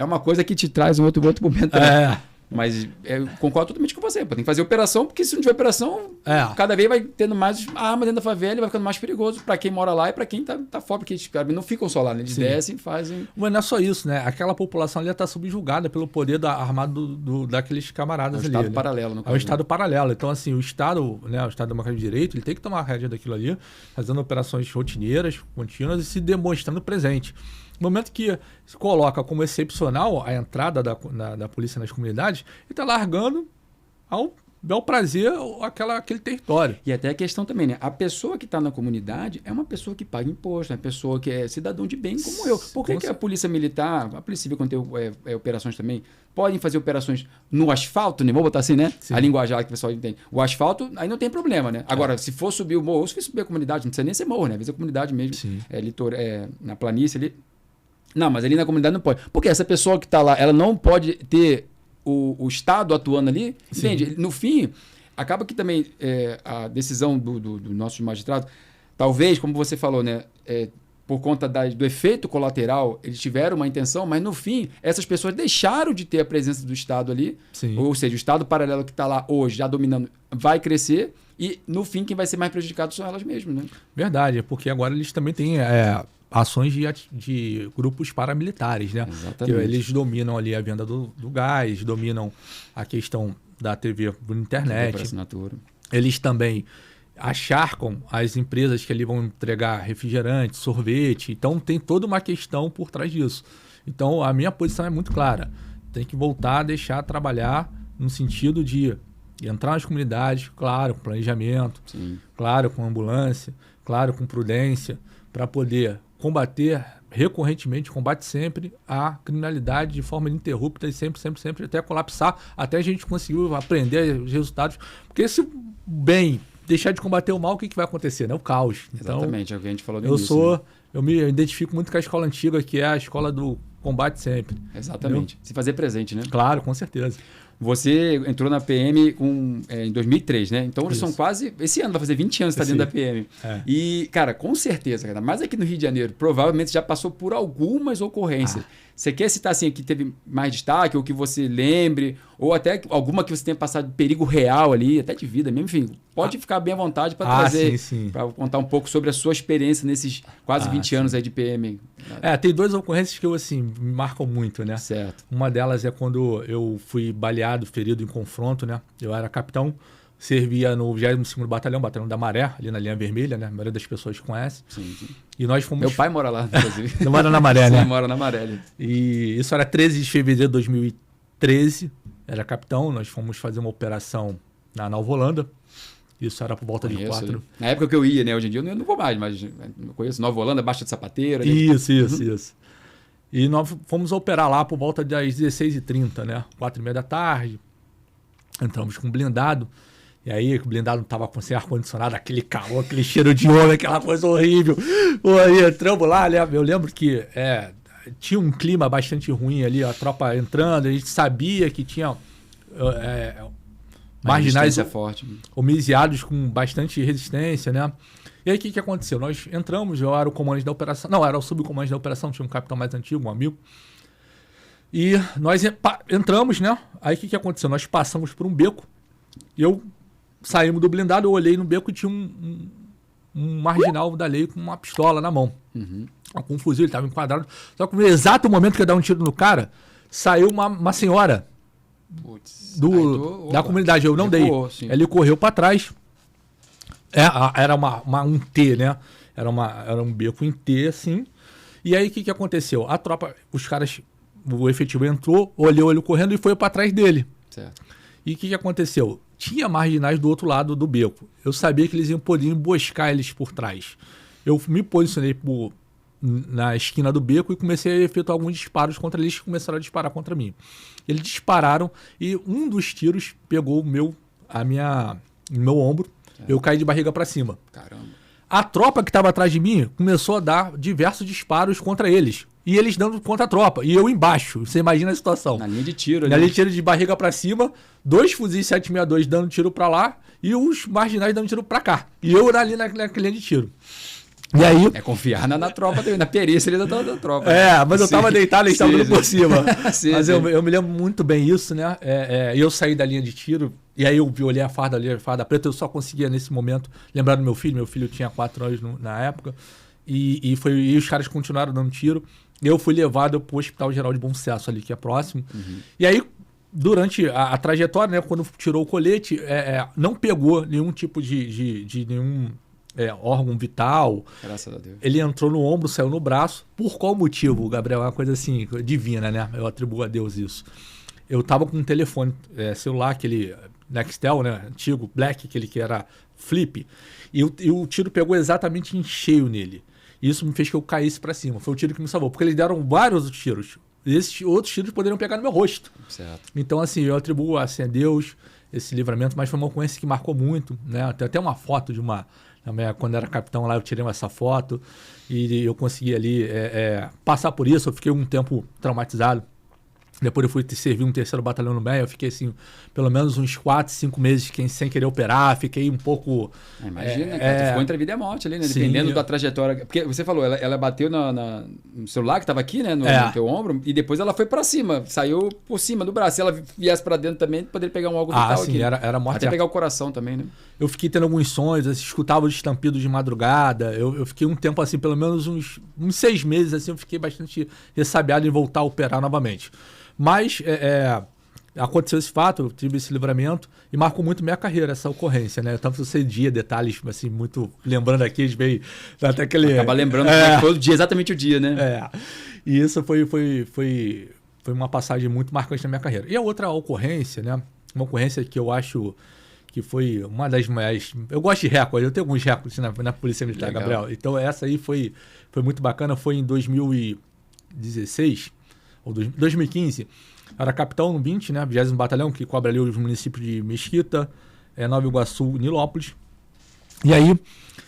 uma coisa que te traz um outro momento também. Mas eu concordo totalmente com você. Tem que fazer operação, porque se não tiver operação, cada vez vai tendo mais arma dentro da favela e vai ficando mais perigoso para quem mora lá e para quem tá fora, porque eles não ficam só lá, né? Eles descem e fazem... Mas não é só isso, né? Aquela população ali está subjugada pelo poder armado daqueles camaradas ali. É um Estado paralelo, no caso. É um Estado paralelo. Então, assim, o Estado, né, o Estado Democrático de Direito, ele tem que tomar a rédea daquilo ali, fazendo operações rotineiras, contínuas e se demonstrando presente. No momento que se coloca como excepcional a entrada da polícia nas comunidades, ele está largando ao prazer aquele território. E até a questão também, né? A pessoa que está na comunidade é uma pessoa que paga imposto, é uma pessoa que é cidadão de bem como eu. Por que a polícia militar, a polícia civil, quando tem operações também, podem fazer operações no asfalto, né? Vou botar assim, né? Sim. A linguajar que o pessoal entende. O asfalto, aí não tem problema, né? Agora, se for subir o morro, ou se for subir a comunidade, não precisa nem ser morro, né? Às vezes a comunidade mesmo, na planície ali. Não, mas ali na comunidade não pode. Porque essa pessoa que está lá, ela não pode ter o Estado atuando ali. Sim. Entende? No fim, acaba que também a decisão do nosso magistrado, talvez, como você falou, né? Por conta do efeito colateral, eles tiveram uma intenção, mas no fim, essas pessoas deixaram de ter a presença do Estado ali. Sim. Ou seja, o Estado paralelo que está lá hoje, já dominando, vai crescer. E no fim, quem vai ser mais prejudicado são elas mesmas, né? Verdade, porque agora eles também têm ações de grupos paramilitares, né? Exatamente. Que eles dominam ali a venda do gás, dominam a questão da TV por internet. Por assinatura. Eles também acharcam as empresas que ali vão entregar refrigerante, sorvete. Então tem toda uma questão por trás disso. Então a minha posição é muito clara. Tem que voltar a deixar trabalhar no sentido de entrar nas comunidades, claro, com planejamento, Sim. claro, com ambulância, claro, com prudência, para poder combater recorrentemente, combate sempre a criminalidade de forma ininterrupta e sempre, até colapsar, até a gente conseguir aprender os resultados. Porque se o bem deixar de combater o mal, o que vai acontecer? Né? O caos. Exatamente, então, é o que a gente falou no início. Eu me identifico muito com a escola antiga, que é a escola do combate sempre. Exatamente. Entendeu? Se fazer presente, né? Claro, com certeza. Você entrou na PM em 2003, né? Então, eles Isso. são quase... Esse ano vai fazer 20 anos que está dentro da PM. E, cara, com certeza, cara, mais aqui no Rio de Janeiro, provavelmente já passou por algumas ocorrências. Você quer citar, assim, que teve mais destaque, ou que você lembre, ou até alguma que você tenha passado perigo real ali, até de vida mesmo, enfim. Pode ficar bem à vontade para trazer, para contar um pouco sobre a sua experiência nesses quase 20 anos aí de PM. Tem duas ocorrências que me marcam muito, né? Certo. Uma delas é quando eu fui baleado, ferido em confronto, né? Eu era capitão, servia no 22º Batalhão da Maré, ali na linha vermelha, né? A maioria das pessoas conhece. Sim. E nós fomos... Meu pai mora lá, inclusive. Mora na Maré, Sim, né? mora na Maré ali. E isso era 13 de fevereiro de 2013. Era capitão, nós fomos fazer uma operação na Nova Holanda. Isso era por volta de 4. Na época que eu ia, né? Hoje em dia eu não vou mais, mas eu conheço Nova Holanda, Baixa de Sapateiro. Isso. E nós fomos operar lá por volta das 16h30, né? 4h30 da tarde. Entramos com blindado. E aí o blindado não tava com ar-condicionado, aquele calor, aquele cheiro de homem, aquela coisa horrível. Pô, aí entramos lá, né? Eu lembro que tinha um clima bastante ruim ali, a tropa entrando, a gente sabia que tinha marginais forte. homiziados com bastante resistência, né? E aí o que aconteceu? Nós entramos, eu era o comandante da operação, não, era o subcomandante da operação, tinha um capitão mais antigo, um amigo. E nós entramos, né? Aí o que aconteceu? Nós passamos por um beco, saímos do blindado, eu olhei no beco e tinha um marginal da lei com uma pistola na mão. Com um fuzil, ele estava enquadrado. Só que no exato momento que eu ia dar um tiro no cara, saiu uma senhora da comunidade. Eu não dei. Sim. Ele correu para trás. Era um T, né? Era um beco em T, assim. E aí o que aconteceu? A tropa, os caras, o efetivo entrou, olhou ele correndo e foi para trás dele. Certo. E o que aconteceu? Tinha marginais do outro lado do beco. Eu sabia que eles iam poder emboscar eles por trás. Eu me posicionei na esquina do beco e comecei a efetuar alguns disparos contra eles que começaram a disparar contra mim. Eles dispararam e um dos tiros pegou no meu ombro. Eu caí de barriga para cima. Caramba. A tropa que estava atrás de mim começou a dar diversos disparos contra eles. E eles dando contra a tropa. E eu embaixo. Você imagina a situação. Na linha de tiro. Na linha de tiro de barriga para cima. 2 fuzis 762 dando tiro para lá. E os marginais dando tiro para cá. E eu ali naquela linha de tiro. E aí... confiar na tropa também, na perícia ali da tropa. Mas eu tava deitado, eles estavam por cima. Mas sim. Eu me lembro muito bem isso, né? Eu saí da linha de tiro, e aí eu olhei a farda preta, eu só conseguia nesse momento lembrar do meu filho. Meu filho tinha 4 anos na época, e os caras continuaram dando tiro. Eu fui levado pro Hospital Geral de Bom Sucesso ali, que é próximo. E aí, durante a trajetória, né, quando tirou o colete, não pegou nenhum tipo de nenhum... órgão vital. Graças a Deus. Ele entrou no ombro, saiu no braço. Por qual motivo, Gabriel? É uma coisa assim, divina, né? Eu atribuo a Deus isso. Eu tava com um telefone celular, aquele Nextel, né? Antigo, Black, aquele que era flip. E o tiro pegou exatamente em cheio nele. E isso me fez que eu caísse para cima. Foi o tiro que me salvou. Porque eles deram vários tiros. E esses outros tiros poderiam pegar no meu rosto. Certo. Então, assim, eu atribuo assim, a Deus esse livramento, mas foi uma ocorrência que marcou muito, né? Tem até uma foto de quando era capitão lá, eu tirei essa foto e eu consegui ali passar por isso. Eu fiquei um tempo traumatizado. Depois eu fui servir um 3º batalhão no BEM. Eu fiquei assim, pelo menos uns 4, 5 meses sem querer operar. Fiquei um pouco... Imagina, cara, tu ficou entre a vida e a morte ali, né? Sim, dependendo da trajetória. Porque você falou, ela bateu no celular que estava aqui, né? No teu ombro, e depois ela foi para cima, saiu por cima do braço. Se ela viesse para dentro também, poderia pegar um algo vital sim, aqui. Era morte. Até pegar o coração também, né? Eu fiquei tendo alguns sonhos, escutava os estampidos de madrugada. Eu fiquei um tempo assim, pelo menos uns 6 meses, assim, eu fiquei bastante ressabiado em voltar a operar novamente. Mas aconteceu esse fato, eu tive esse livramento e marcou muito minha carreira, essa ocorrência, né? Tanto que eu sei detalhes, assim, muito lembrando aqui, veio até aquele... Acaba lembrando que foi o dia, exatamente o dia, né? E isso foi uma passagem muito marcante na minha carreira. E a outra ocorrência, né? Uma ocorrência que eu acho que foi uma das mais... Eu gosto de recordes, eu tenho alguns recordes na Polícia Militar, legal. Gabriel. Então essa aí foi muito bacana, foi em 2016... ou 2015, era capitão no 20, né, 20º Batalhão, que cobre ali os municípios de Mesquita, Nova Iguaçu, Nilópolis. E aí,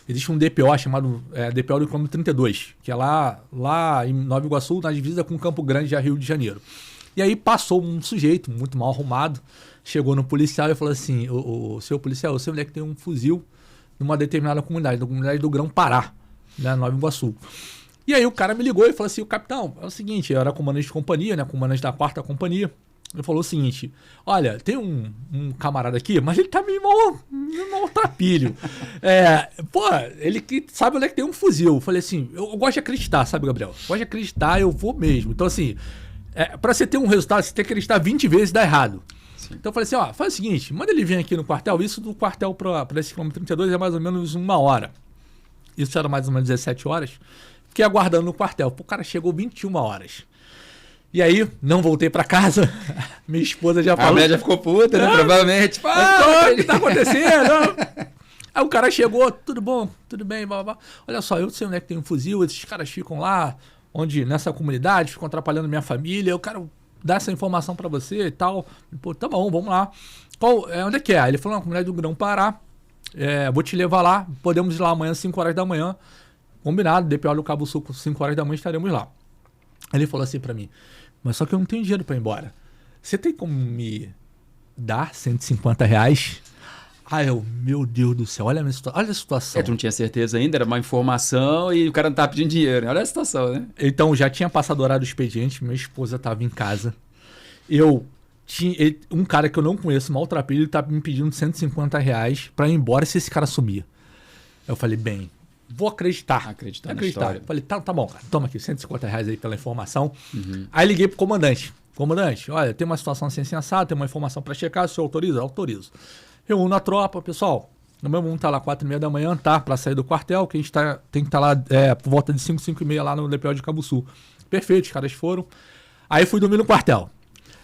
existe um DPO chamado DPO do quilômetro 32, que é lá em Nova Iguaçu, na divisa com Campo Grande, já Rio de Janeiro. E aí passou um sujeito muito mal arrumado, chegou no policial e falou assim, o seu policial, eu sei onde é que tem um fuzil numa determinada comunidade, na comunidade do Grão-Pará, né, Nova Iguaçu. E aí o cara me ligou e falou assim, o capitão, é o seguinte, eu era comandante de companhia, né, comandante da 4ª companhia. Ele falou o seguinte, olha, tem um camarada aqui, mas ele tá meio maltrapilho. Ele que sabe onde é que tem um fuzil. Eu falei assim, eu gosto de acreditar, sabe, Gabriel? Eu gosto de acreditar, eu vou mesmo. Então assim, pra você ter um resultado, você tem que acreditar 20 vezes e dá errado. Então eu falei assim, ó, faz o seguinte, manda ele vir aqui no quartel, isso do quartel para esse quilômetro 32 é mais ou menos 1 hora. Isso era mais ou menos 17 horas. Fiquei aguardando no quartel. O cara chegou 21 horas. E aí, não voltei pra casa. Minha esposa já falou... A mulher já ficou puta, né? Provavelmente. O que tá acontecendo? Aí o cara chegou, tudo bom, tudo bem, blá, blá, blá. Olha só, eu sei onde é que tem um fuzil, esses caras ficam lá, nessa comunidade, ficam atrapalhando minha família, eu quero dar essa informação pra você e tal. Pô, tá bom, vamos lá. Onde é que é? Ele falou, na comunidade do Grão-Pará, vou te levar lá, podemos ir lá amanhã, 5 horas da manhã. Combinado, DPO do Cabo Sul, 5 horas da manhã estaremos lá. Ele falou assim pra mim, mas só que eu não tenho dinheiro pra ir embora. Você tem como me dar R$150? Meu Deus do céu, olha a situação. Tu não tinha certeza ainda, era uma informação e o cara não tava pedindo dinheiro. Olha a situação, né? Então, já tinha passado o horário do expediente, minha esposa tava em casa. Um cara que eu não conheço, maltrapilho, ele tava me pedindo R$150 pra ir embora se esse cara sumir. Eu falei, bem, vou acreditar. Acreditar na história. Falei, tá bom, cara, toma aqui, R$150 aí pela informação. Aí liguei pro comandante. Comandante, olha, tem uma situação assim assada, tem uma informação pra checar, o senhor autoriza? Autorizo. Reúno a tropa, pessoal. Amanhã vamos estar lá 4h30 da manhã, tá? Pra sair do quartel, que a gente tem que estar lá por volta de 5h30 lá no DPO de Cabo Sul. Perfeito, os caras foram. Aí fui dormir no quartel.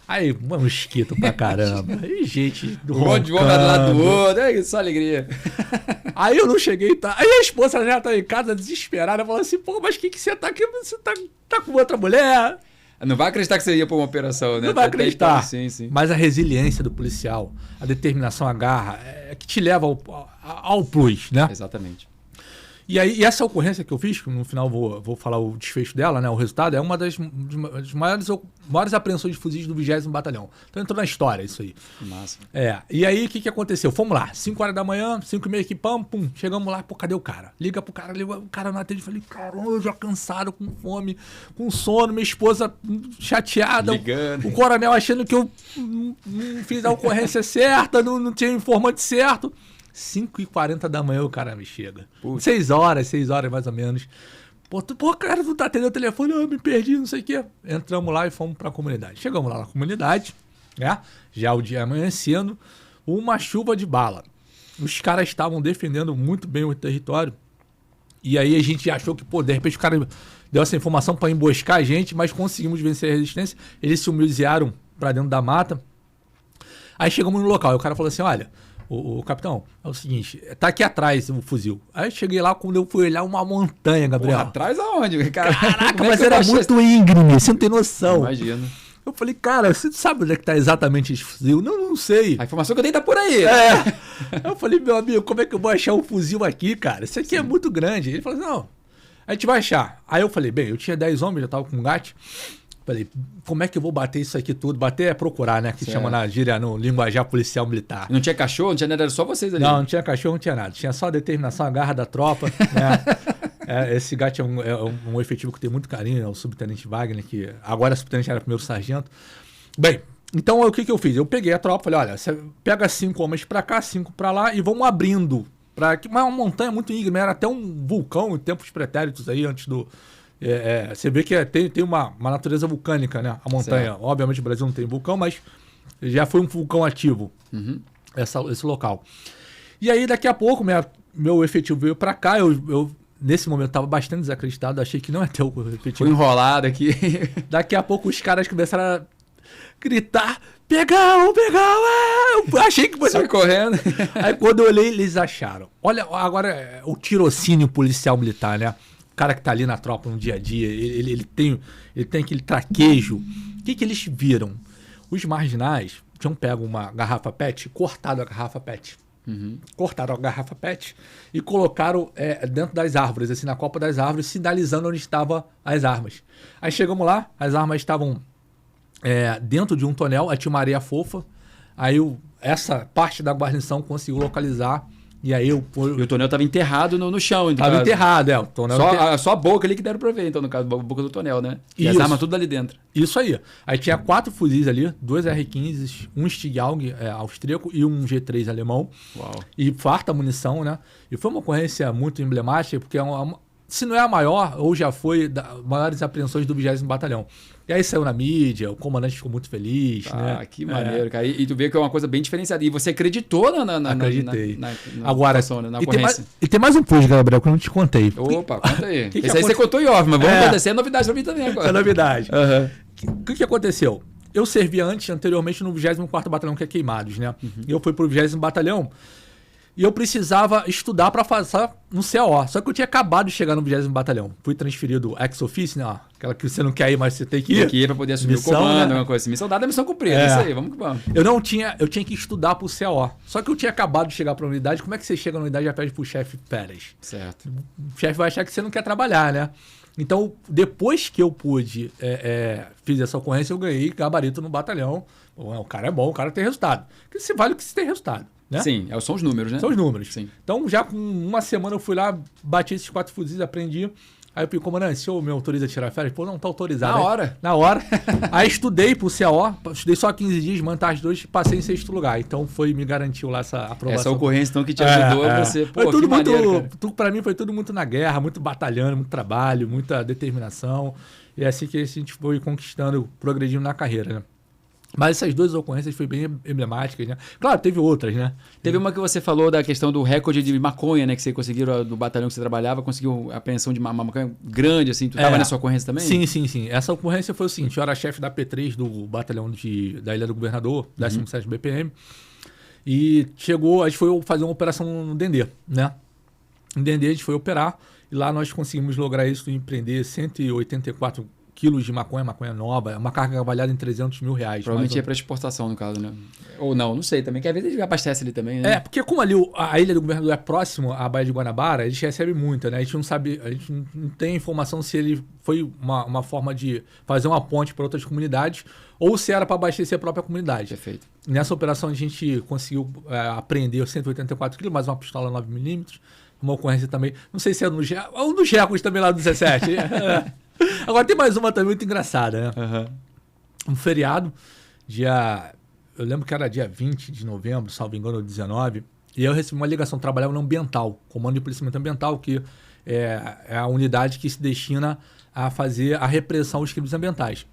Aí, mosquito pra caramba. Aí, gente do monte de boca do lado do outro. É só alegria. Aí eu não cheguei, tá? Aí a esposa já tá em casa desesperada, falando assim, pô, mas que você tá aqui? Você tá com outra mulher? Não vai acreditar que você ia pra uma operação, né? Não vai acreditar. Sim. Mas a resiliência do policial, a determinação, a garra, é que te leva ao plus, né? Exatamente. E aí, essa ocorrência que eu fiz, que no final vou falar o desfecho dela, né? O resultado é uma das maiores apreensões de fuzis do 20º Batalhão. Então entrou na história isso aí. Massa. E aí o que aconteceu? Fomos lá, 5 horas da manhã, 5h30 aqui, pum, chegamos lá, pô, cadê o cara? Liga pro cara, o cara não atende. Falei, caramba, já cansado, com fome, com sono, minha esposa chateada. Ligando. O coronel achando que eu não fiz a ocorrência certa, não tinha informante certo. 5h40 da manhã o cara me chega. 6 horas mais ou menos. Pô, cara, não tá atendendo o telefone, eu me perdi, não sei o quê. Entramos lá e fomos pra comunidade. Chegamos lá na comunidade, né? Já o dia amanhecendo, uma chuva de bala. Os caras estavam defendendo muito bem o território. E aí a gente achou que, pô, de repente o cara deu essa informação pra emboscar a gente, mas conseguimos vencer a resistência. Eles se humilharam pra dentro da mata. Aí chegamos no local e o cara falou assim, olha... O capitão, é o seguinte, tá aqui atrás o fuzil. Aí eu cheguei lá, quando eu fui olhar uma montanha, Gabriel. Porra, atrás aonde? Caraca, mas era muito íngreme, você não tem noção. Imagina. Eu falei, cara, você sabe onde é que tá exatamente esse fuzil? Não sei. A informação que eu dei tá por aí. Eu falei, meu amigo, como é que eu vou achar um fuzil aqui, cara? Isso aqui é muito grande. Ele falou, não, a gente vai achar. Aí eu falei, bem, eu tinha 10 homens, já tava com um gato. Falei, como é que eu vou bater isso aqui tudo? Bater é procurar, né? Que chama na gíria, no linguajar policial militar. Não tinha cachorro? Não tinha nada? Era só vocês ali? Não tinha cachorro, não tinha nada. Tinha só a determinação, a garra da tropa, né? Esse gato é um efetivo que tem muito carinho, é o subtenente Wagner, que agora é subtenente, era primeiro sargento. Bem, então o que eu fiz? Eu peguei a tropa, falei, olha, você pega 5 homens pra cá, 5 pra lá e vamos abrindo. Mas é uma montanha muito íngreme, era até um vulcão em tempos pretéritos aí, antes do... você vê que tem uma natureza vulcânica, né? A montanha. Certo. Obviamente o Brasil não tem vulcão, mas já foi um vulcão ativo, esse local. E aí daqui a pouco meu efetivo veio pra cá, eu nesse momento estava bastante desacreditado, achei que não ia ter o efetivo. Foi enrolado aqui. Daqui a pouco os caras começaram a gritar, pegão, eu achei que você... Sai correndo. Aí quando eu olhei, eles acharam. Olha, agora o tirocínio policial militar, né? Cara que tá ali na tropa no dia a dia, ele tem aquele traquejo. O que eles viram? Os marginais tinham pego uma garrafa PET, cortado a garrafa PET. Cortaram a garrafa PET e colocaram dentro das árvores, assim, na copa das árvores, sinalizando onde estavam as armas. Aí chegamos lá, as armas estavam dentro de um tonel, aí tinha uma areia fofa, aí essa parte da guarnição conseguiu localizar. E aí E o tonel estava enterrado no chão. Estava enterrado, o tonel. Só a boca ali que deram pra ver, então, no caso, a boca do tonel, né? E isso. as armas tudo ali dentro. Isso aí. Aí tinha 4 fuzis ali, 2 R15s, um Stigalg austríaco e um G3 alemão. Uau. E farta munição, né? E foi uma ocorrência muito emblemática, porque se não é a maior, ou já foi, maiores apreensões do 20º Batalhão. E aí saiu na mídia, o comandante ficou muito feliz. Ah, que maneiro, cara. E tu vê que é uma coisa bem diferenciada. E você acreditou Acreditei. na Agora, situação, né? Na e ocorrência. tem mais um push, Gabriel, que eu não te contei. Opa, conta aí. Que Esse aí você contou em off, mas vamos acontecer. É novidade pra mim também agora. Essa é novidade. Uhum. O que aconteceu? Eu servia anteriormente no 24º Batalhão, que é Queimados, né? E eu fui pro 20º Batalhão e eu precisava estudar para fazer no CAO. Só que eu tinha acabado de chegar no 20º Batalhão. Fui transferido ex-officio, né? Ó, aquela que você não quer ir, mas você tem que ir. Tem que ir para poder assumir o comando, uma coisa assim. Missão dada é missão cumprida. Isso aí, vamos que vamos. Eu tinha que estudar pro CAO. Só que eu tinha acabado de chegar para a unidade. Como é que você chega na unidade e já pede pro chefe férias? Certo. O chefe vai achar que você não quer trabalhar, né? Então, depois que eu fiz essa ocorrência, eu ganhei gabarito no batalhão. O cara é bom, o cara tem resultado. Porque se vale o que se tem resultado. Né? Sim, são os números, né? São os números. Sim. Então, já com uma semana eu fui lá, bati esses 4 fuzis, aprendi. Aí eu falei, comandante, o senhor me autoriza a tirar férias? Pô, não, tá autorizado. Na hora. Na hora. Aí estudei pro CAO, estudei só 15 dias, mantas 2 e passei em 6º lugar. Então me garantiu lá essa aprovação. Essa ocorrência então que te ajudou a você. Pô, foi tudo que maneiro, muito, pra mim foi tudo muito na guerra, muito batalhando, muito trabalho, muita determinação. E é assim que a gente foi conquistando, progredindo na carreira, né? Mas essas 2 ocorrências foi bem emblemáticas, né? Claro, teve outras, né? Teve uma que você falou da questão do recorde de maconha, né? Que você conseguiu, do batalhão que você trabalhava, conseguiu a apreensão de uma maconha grande, assim. Tu estava nessa ocorrência também? Sim. Essa ocorrência foi o seguinte, eu era chefe da P3 do batalhão da Ilha do Governador, 17º BPM, e a gente foi fazer uma operação no Dendê, né? No Dendê a gente foi operar, e lá nós conseguimos lograr isso e prender 184 quilos de maconha nova, uma carga avaliada em 300 mil reais. Provavelmente é para exportação, no caso, né? Ou não sei também, que às vezes ele abastece ali também, né? Porque como ali a Ilha do Governador é próximo à Baía de Guanabara, a gente recebe muita, né? A gente não sabe, a gente não tem informação se ele foi uma forma de fazer uma ponte para outras comunidades ou se era para abastecer a própria comunidade. Perfeito. Nessa operação a gente conseguiu apreender 184 quilos, mais uma pistola 9mm, uma ocorrência também, não sei se é um dos recordes também lá do 17. Agora tem mais uma também muito engraçada, né? Um feriado, eu lembro que era dia 20 de novembro, salvo engano, 19, e eu recebi uma ligação, trabalhava no Ambiental, Comando de Policiamento Ambiental, que é a unidade que se destina a fazer a repressão aos crimes ambientais.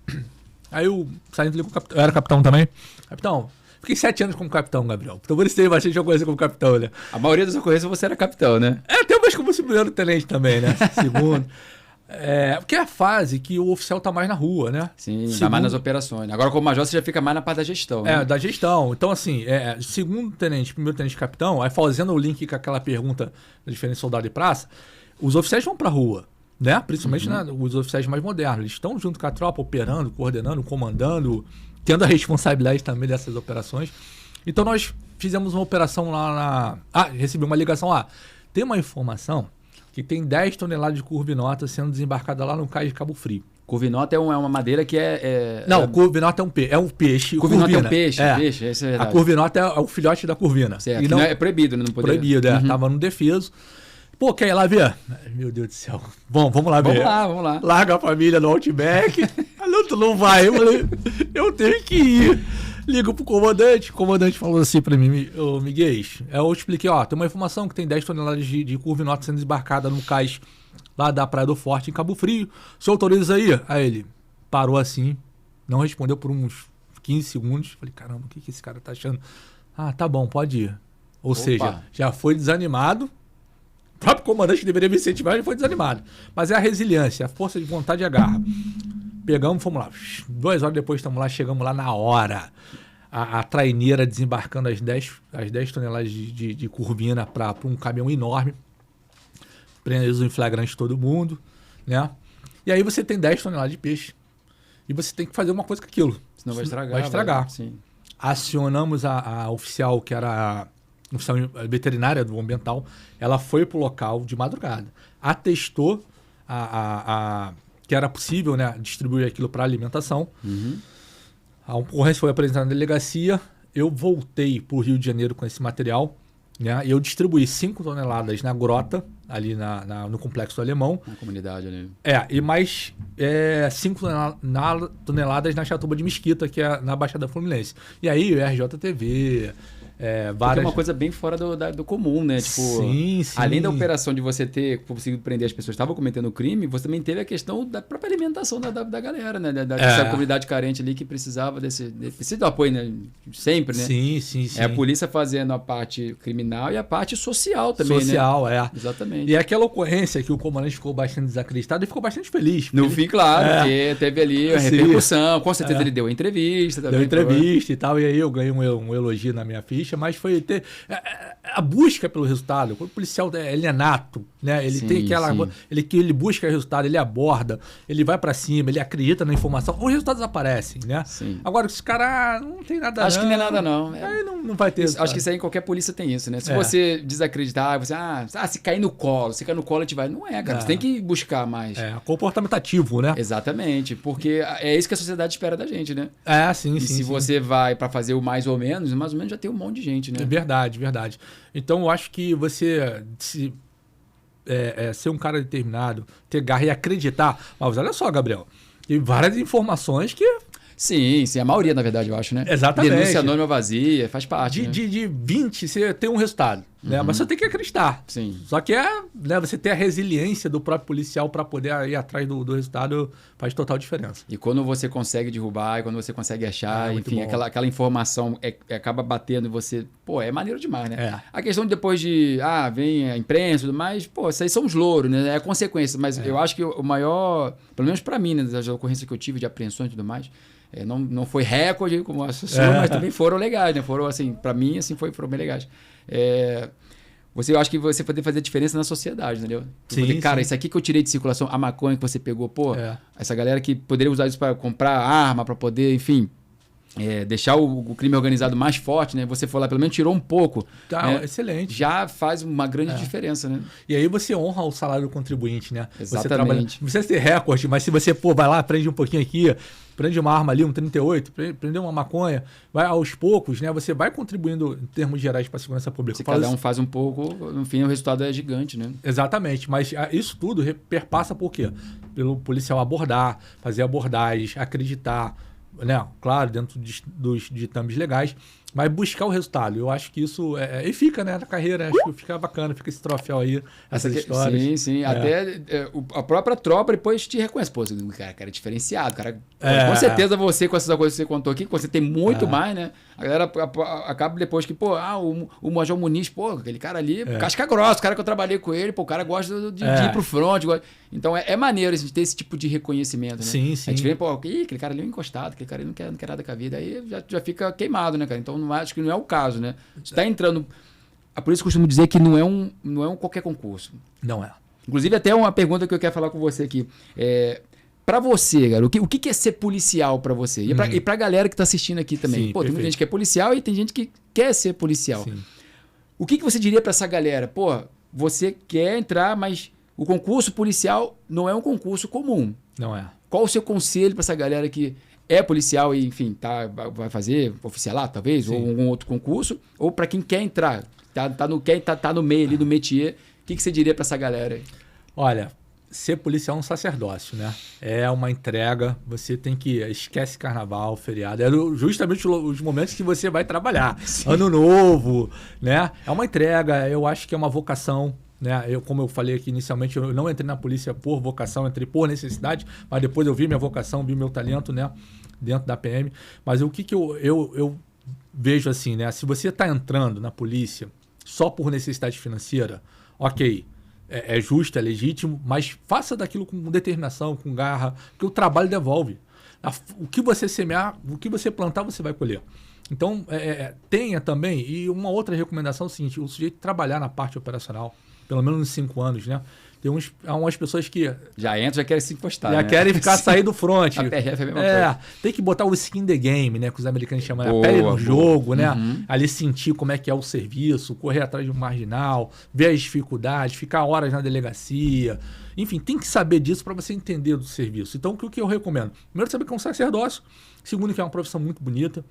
Aí o sargento ligou pro capitão, eu era capitão também. Capitão, fiquei 7 anos como capitão, Gabriel. Então por isso tem bastante ocorrência como capitão, né? A maioria das ocorrências você era capitão, né? Até mais como primeiro tenente também, né? Segundo. Porque é a fase que o oficial tá mais na rua, né? Sim, tá mais nas operações. Agora, como major, você já fica mais na parte da gestão, né? Da gestão. Então, assim, segundo tenente, primeiro tenente capitão, aí fazendo o link com aquela pergunta da diferença soldado e praça, os oficiais vão pra rua, né? Principalmente os oficiais mais modernos. Eles estão junto com a tropa, operando, coordenando, comandando, tendo a responsabilidade também dessas operações. Então, nós fizemos uma operação lá recebi uma ligação lá. Tem uma informação que tem 10 toneladas de curvinota sendo desembarcada lá no cais de Cabo Frio. Curvinota é uma madeira que Não, curvinota é um peixe. Curvinota é um peixe, isso é verdade. A curvinota é o filhote da curvina. Certo, e não é proibido, não poder. Proibido, Tava no defeso. Pô, quer ir lá ver? Meu Deus do céu. Bom, vamos lá ver. Vamos lá. Larga a família no Outback. Não, tu não vai. Eu falei, eu tenho que ir. Ligo pro comandante, o comandante falou assim pra mim, ô Miguel, eu expliquei, tem uma informação que tem 10 toneladas de curvinota sendo desembarcada no cais lá da Praia do Forte, em Cabo Frio. O senhor autoriza aí? Aí ele parou assim, não respondeu por uns 15 segundos. Falei, caramba, o que esse cara tá achando? Tá bom, pode ir. Ou seja, já foi desanimado. O próprio comandante que deveria me incentivar já foi desanimado. Mas é a resiliência, a força de vontade e a garra. Pegamos, fomos lá. 2 horas depois estamos lá, chegamos lá na hora. A traineira desembarcando as 10 toneladas de curvina para um caminhão enorme. Preso em flagrante todo mundo, né? E aí você tem 10 toneladas de peixe. E você tem que fazer uma coisa com aquilo. Senão vai estragar. Vai estragar. Sim. Acionamos a oficial, que era a oficial veterinária do ambiental. Ela foi pro local de madrugada. Atestou que era possível, né, distribuir aquilo para alimentação. A ocorrência foi apresentada na delegacia. Eu voltei para o Rio de Janeiro com esse material, né, e eu distribuí 5 toneladas na grota, ali no Complexo Alemão. Na comunidade ali. E mais 5 toneladas na Chatuba de Mesquita, que é na Baixada Fluminense. E aí o RJTV, Porque é uma coisa bem fora do comum, né? Tipo, sim. Além da operação de você ter conseguido prender as pessoas que estavam cometendo crime, você também teve a questão da própria alimentação da galera, né? Dessa comunidade carente ali que precisava precisa do apoio, né? Sempre, né? Sim. É a polícia fazendo a parte criminal e a parte social também, social, né? Exatamente. E aquela ocorrência que o comandante ficou bastante desacreditado e ficou bastante feliz. No fim, claro, porque teve ali a repercussão. Com certeza ele deu entrevista também. Deu entrevista e tal, e aí eu ganhei um elogio na minha ficha, mas foi ter a busca pelo resultado. O policial, ele é nato, né? Ele tem aquela... Ele busca resultado, ele aborda, ele vai pra cima, ele acredita na informação, os resultados aparecem, né? Sim. Agora, esse cara não tem nada Acho que não é nada, não. Aí não vai ter. Acho que isso aí em qualquer polícia tem isso, né? Se você desacreditar, você... se cair no colo, a gente vai... Não é, cara. Você tem que buscar mais. Comportamentativo, né? Exatamente. Porque é isso que a sociedade espera da gente, né? Sim. Se você vai pra fazer o mais ou menos já tem um monte de gente, né? É verdade. Então, eu acho que você ser um cara determinado, ter garra e acreditar. Mas olha só, Gabriel, tem várias informações que... Sim, a maioria, na verdade, eu acho, né? Exatamente. Denúncia anônima vazia, faz parte. De 20, você tem um resultado, né? Mas você tem que acreditar. Sim. Só que você ter a resiliência do próprio policial para poder ir atrás do resultado faz total diferença. E quando você consegue derrubar, e quando você consegue achar, enfim, aquela informação acaba batendo em você, é maneiro demais, né? A questão de depois vem a imprensa e tudo mais, isso aí são os louros, né? É a consequência. Mas eu acho que o maior, pelo menos para mim, né, das ocorrências que eu tive de apreensões e tudo mais, não foi recorde como assassino, mas também foram legais, né? Foram, assim, para mim, assim, foram bem legais. Eu acho que você poder fazer diferença na sociedade, entendeu? Cara, isso aqui que eu tirei de circulação, a maconha que você pegou, essa galera que poderia usar isso para comprar arma, para poder, enfim, deixar o crime organizado mais forte, né? Você foi lá, pelo menos tirou um pouco. Né? Excelente. Já faz uma grande diferença, né? E aí você honra o salário do contribuinte, né? Exatamente. Não precisa ter recorde, mas se você vai lá, prende um pouquinho aqui, prende uma arma ali, um 38, prende uma maconha, vai aos poucos, né? Você vai contribuindo em termos gerais para a segurança pública. Se cada um faz um pouco, no fim o resultado é gigante, né? Exatamente, mas isso tudo perpassa por quê? Pelo policial abordar, fazer abordagens, acreditar, né? Claro, dentro dos ditames legais, mas buscar o resultado. Eu acho que isso e fica, né, na carreira, acho que fica bacana, fica esse troféu aí, essas histórias. Sim. Até a própria tropa depois te reconhece. Pô, cara é diferenciado, cara. Com certeza você, com essas coisas que você contou aqui, que você tem muito mais, né? A galera acaba depois que, o Major Muniz, aquele cara ali, casca grossa, o cara que eu trabalhei com ele, o cara gosta de ir pro front. Então é maneiro a gente ter esse tipo de reconhecimento, né? Sim. A gente vê, aquele cara ali é um encostado, aquele cara ali não quer nada com a vida, aí já fica queimado, né, cara? Então acho que não é o caso, né? Você tá entrando... Por isso eu costumo dizer que não é um qualquer concurso. Não é. Inclusive, até uma pergunta que eu quero falar com você aqui. Para você, cara, o que é ser policial para você? E pra galera que tá assistindo aqui também. Sim, tem muita gente que é policial e tem gente que quer ser policial. Sim. O que você diria para essa galera? Você quer entrar, mas o concurso policial não é um concurso comum. Não é. Qual o seu conselho para essa galera que é policial e, enfim, vai fazer oficialato, talvez, ou algum outro concurso, ou para quem quer entrar, tá no meio ali do métier, o que você diria para essa galera aí? Olha, ser policial é um sacerdócio, né? É uma entrega, você tem que... Esquece carnaval, feriado, justamente os momentos que você vai trabalhar. Sim. Ano novo, né? É uma entrega, eu acho que é uma vocação, né? Como eu falei aqui inicialmente, eu não entrei na polícia por vocação, entrei por necessidade, mas depois eu vi minha vocação, vi meu talento, né? Dentro da PM. Mas o que eu vejo assim, né? Se você está entrando na polícia só por necessidade financeira, ok, é justo, é legítimo, mas faça daquilo com determinação, com garra, porque o trabalho devolve. O que você semear, o que você plantar, você vai colher. Então, tenha também, e uma outra recomendação é o seguinte, o sujeito trabalhar na parte operacional, pelo menos uns 5 anos, né? Tem umas pessoas que... já querem se encostar, já querem sair do front. A PRF é a mesma coisa. Tem que botar o skin in the game, né? Que os americanos chamam, a pele no jogo, né? Uhum. Ali sentir como é que é o serviço, correr atrás de um marginal, ver as dificuldades, ficar horas na delegacia. Enfim, tem que saber disso para você entender do serviço. Então, o que eu recomendo? Primeiro, saber que é um sacerdócio. Segundo, que é uma profissão muito bonita,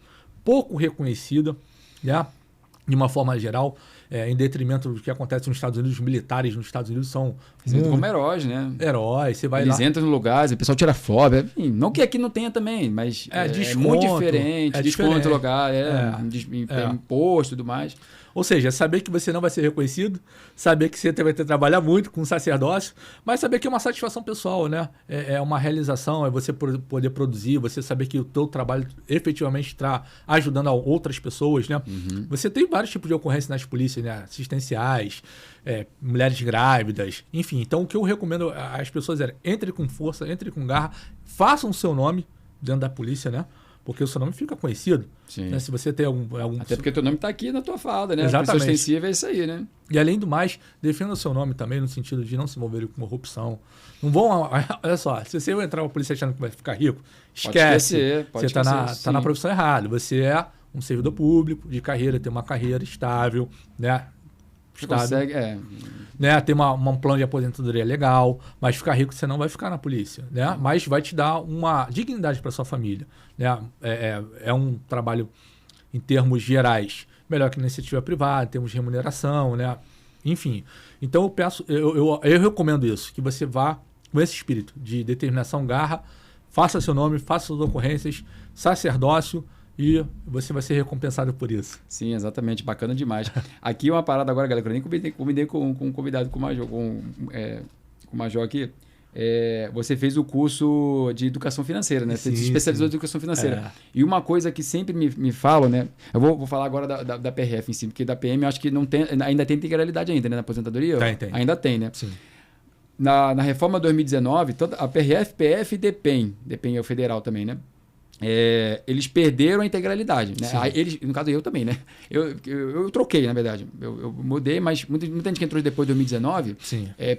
pouco reconhecida, né? De uma forma geral. em detrimento do que acontece nos Estados Unidos. Os militares nos Estados Unidos são como heróis, né? Heróis, você vai Eles lá... entram no lugar, o pessoal tira foto. Enfim, não que aqui não tenha também, mas desconto, muito diferente. Desconto diferente. no lugar, imposto e tudo mais. Ou seja, saber que você não vai ser reconhecido, saber que você vai ter que trabalhar muito com sacerdócio, mas saber que é uma satisfação pessoal, né? É uma realização, é você poder produzir, você saber que o teu trabalho efetivamente está ajudando a outras pessoas, né? Uhum. Você tem vários tipos de ocorrências nas polícias, né? Assistenciais, mulheres grávidas, enfim. Então, o que eu recomendo às pessoas é entre com força, entre com garra, façam o seu nome dentro da polícia, né? Porque o seu nome fica conhecido. Né? Se você tem algum... Até porque o teu nome está aqui na tua fala, né? Exatamente. A pessoa extensiva é isso aí, né? E além do mais, defenda o seu nome também no sentido de não se envolver com corrupção. Não vão... Olha só, se você entrar na polícia achando que vai ficar rico, esquece. Você está na profissão errada. Você é um servidor público de carreira, tem uma carreira estável, né? Você consegue, né? Tem um plano de aposentadoria legal, mas ficar rico você não vai ficar na polícia, né? Mas vai te dar uma dignidade para sua família, né? É um trabalho em termos gerais melhor que na iniciativa privada, em termos de remuneração, né? Enfim, então eu recomendo isso, que você vá com esse espírito de determinação, garra, faça seu nome, faça suas ocorrências, sacerdócio, e você vai ser recompensado por isso. Sim, exatamente. Bacana demais. Aqui uma parada agora, galera, que eu nem combinei com um convidado, com o Major aqui. Você fez o curso de educação financeira, né? Você se especializou em educação financeira. E uma coisa que sempre me falam, né? Eu vou falar agora da PRF em si, porque da PM eu acho que ainda tem integralidade ainda, né? Na aposentadoria? Tem. Ainda tem, né? Sim. Na reforma 2019, a PRF, PF e DPEM é o federal também, né? Eles perderam a integralidade, né? No caso eu também, né? Eu troquei, na verdade. Eu mudei, mas muita gente que entrou depois de 2019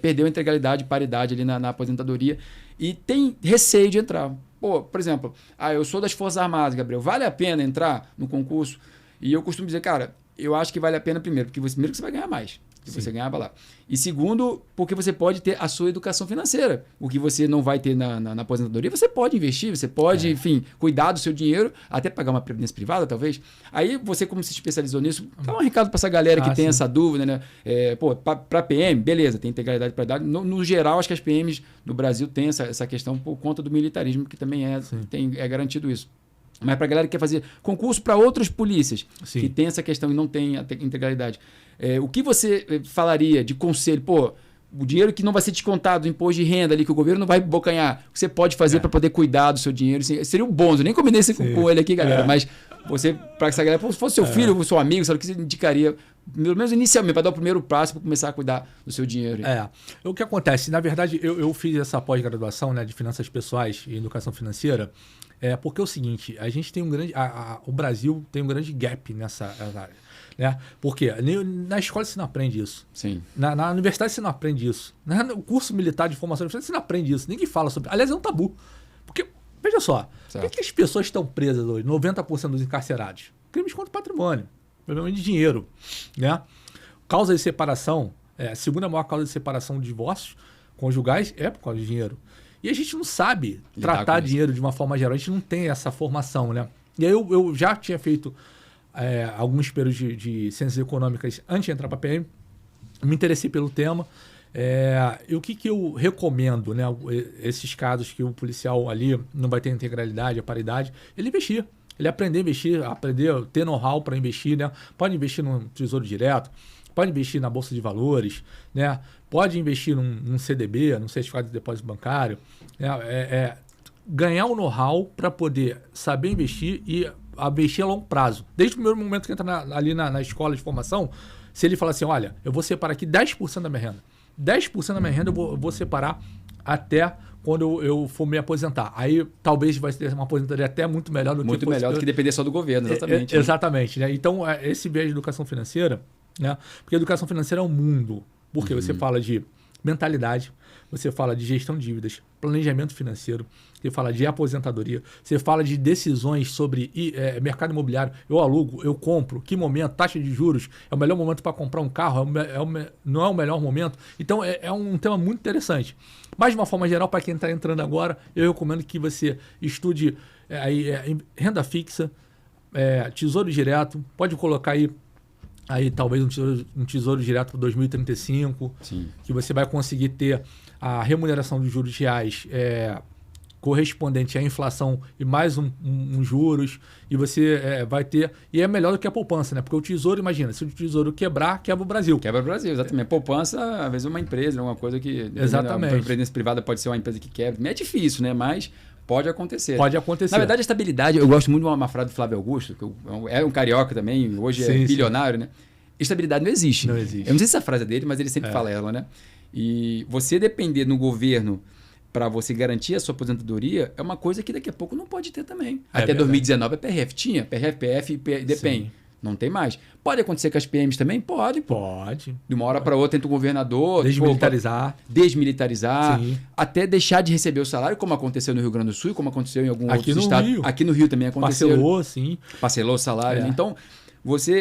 perdeu a integralidade, paridade ali na aposentadoria e tem receio de entrar. Por exemplo, eu sou das Forças Armadas, Gabriel, vale a pena entrar no concurso? E eu costumo dizer, cara, eu acho que vale a pena primeiro, porque primeiro que você vai ganhar mais. Que você ganhava lá. E segundo, porque você pode ter a sua educação financeira. O que você não vai ter na aposentadoria, você pode investir, você pode, enfim, cuidar do seu dinheiro, até pagar uma previdência privada, talvez. Aí você, como se especializou nisso, dá um recado para essa galera que tem essa dúvida, né? Para PM, beleza, tem integralidade para idade. No geral, acho que as PMs no Brasil têm essa questão por conta do militarismo, que também é garantido isso. Mas para a galera que quer fazer concurso para outras polícias, que tem essa questão e não tem a integralidade. O que você falaria de conselho? O dinheiro que não vai ser descontado do imposto de renda ali, que o governo não vai bocanhar, o que você pode fazer para poder cuidar do seu dinheiro? Seria um bônus. Eu nem combinei isso com ele aqui, galera, mas você, para essa galera, se fosse seu filho, seu amigo, sabe o que você indicaria, pelo menos inicialmente, para dar o primeiro passo para começar a cuidar do seu dinheiro? O que acontece? Na verdade, eu fiz essa pós-graduação, né, de finanças pessoais e educação financeira, porque é o seguinte, a gente tem o Brasil tem um grande gap nessa área. Né? Porque na escola você não aprende isso. Sim. Na universidade você não aprende isso. No curso militar de formação você não aprende isso. Ninguém fala sobre. Aliás, é um tabu. Porque, veja só, por que as pessoas estão presas hoje? 90% dos encarcerados. Crimes contra o patrimônio. Problema de dinheiro. Né? Causa de separação, a segunda maior causa de separação de divórcios conjugais é por causa de dinheiro. E a gente não sabe tratar dinheiro de uma forma geral. A gente não tem essa formação. Né? E aí eu já tinha feito alguns períodos de ciências econômicas antes de entrar para a PM, me interessei pelo tema. E o que eu recomendo, né? Esses casos que o policial ali não vai ter integralidade, a paridade, ele investir. Ele aprender a investir, ter know-how para investir, né? Pode investir no Tesouro Direto, pode investir na Bolsa de Valores, né? Pode investir num CDB, num Certificado de Depósito Bancário. Ganhar o know-how para poder saber investir e investir a longo prazo. Desde o primeiro momento que entra ali na escola de formação, se ele falar assim, olha, eu vou separar aqui 10% da minha renda. 10% da minha renda eu vou separar até quando eu for me aposentar. Aí talvez vai ter uma aposentadoria até muito melhor do muito melhor do que depender só do governo, exatamente. Né? Exatamente. Né? Então, esse viés de educação financeira, né? Porque a educação financeira é um mundo. Porque você fala de mentalidade, você fala de gestão de dívidas, planejamento financeiro, você fala de aposentadoria, você fala de decisões sobre mercado imobiliário, eu alugo, eu compro, que momento, taxa de juros, é o melhor momento para comprar um carro, não é o melhor momento. Então é um tema muito interessante. Mas de uma forma geral, para quem está entrando agora, eu recomendo que você estude renda fixa, tesouro direto, pode colocar aí aí talvez um tesouro direto para 2035, Sim. que você vai conseguir ter a remuneração dos juros reais correspondente à inflação e mais uns juros, e você vai ter... E é melhor do que a poupança, né? Porque o tesouro, imagina, se o tesouro quebrar, quebra o Brasil. Quebra o Brasil, exatamente. A poupança, às vezes, é uma empresa, uma coisa que... Exatamente. A previdência privada pode ser uma empresa que quebra. É difícil, né? Mas pode acontecer. Pode acontecer. Na verdade, a estabilidade... Eu gosto muito de uma frase do Flávio Augusto, que é um carioca também, hoje é bilionário, né? Estabilidade não existe. Não existe. Eu não sei se essa frase é dele, mas ele sempre fala ela, né? E você depender no governo para você garantir a sua aposentadoria é uma coisa que daqui a pouco não pode ter também. Até 2019 a PRF tinha, PRF, PF e DPEM. Não tem mais. Pode acontecer com as PMs também? Pode. Pode. De uma hora para outra entra o governador... Desmilitarizar. Sim. Até deixar de receber o salário, como aconteceu no Rio Grande do Sul, como aconteceu em algum outro estado. Rio. Aqui no Rio também aconteceu. Parcelou, sim. Parcelou o salário. Né? Então,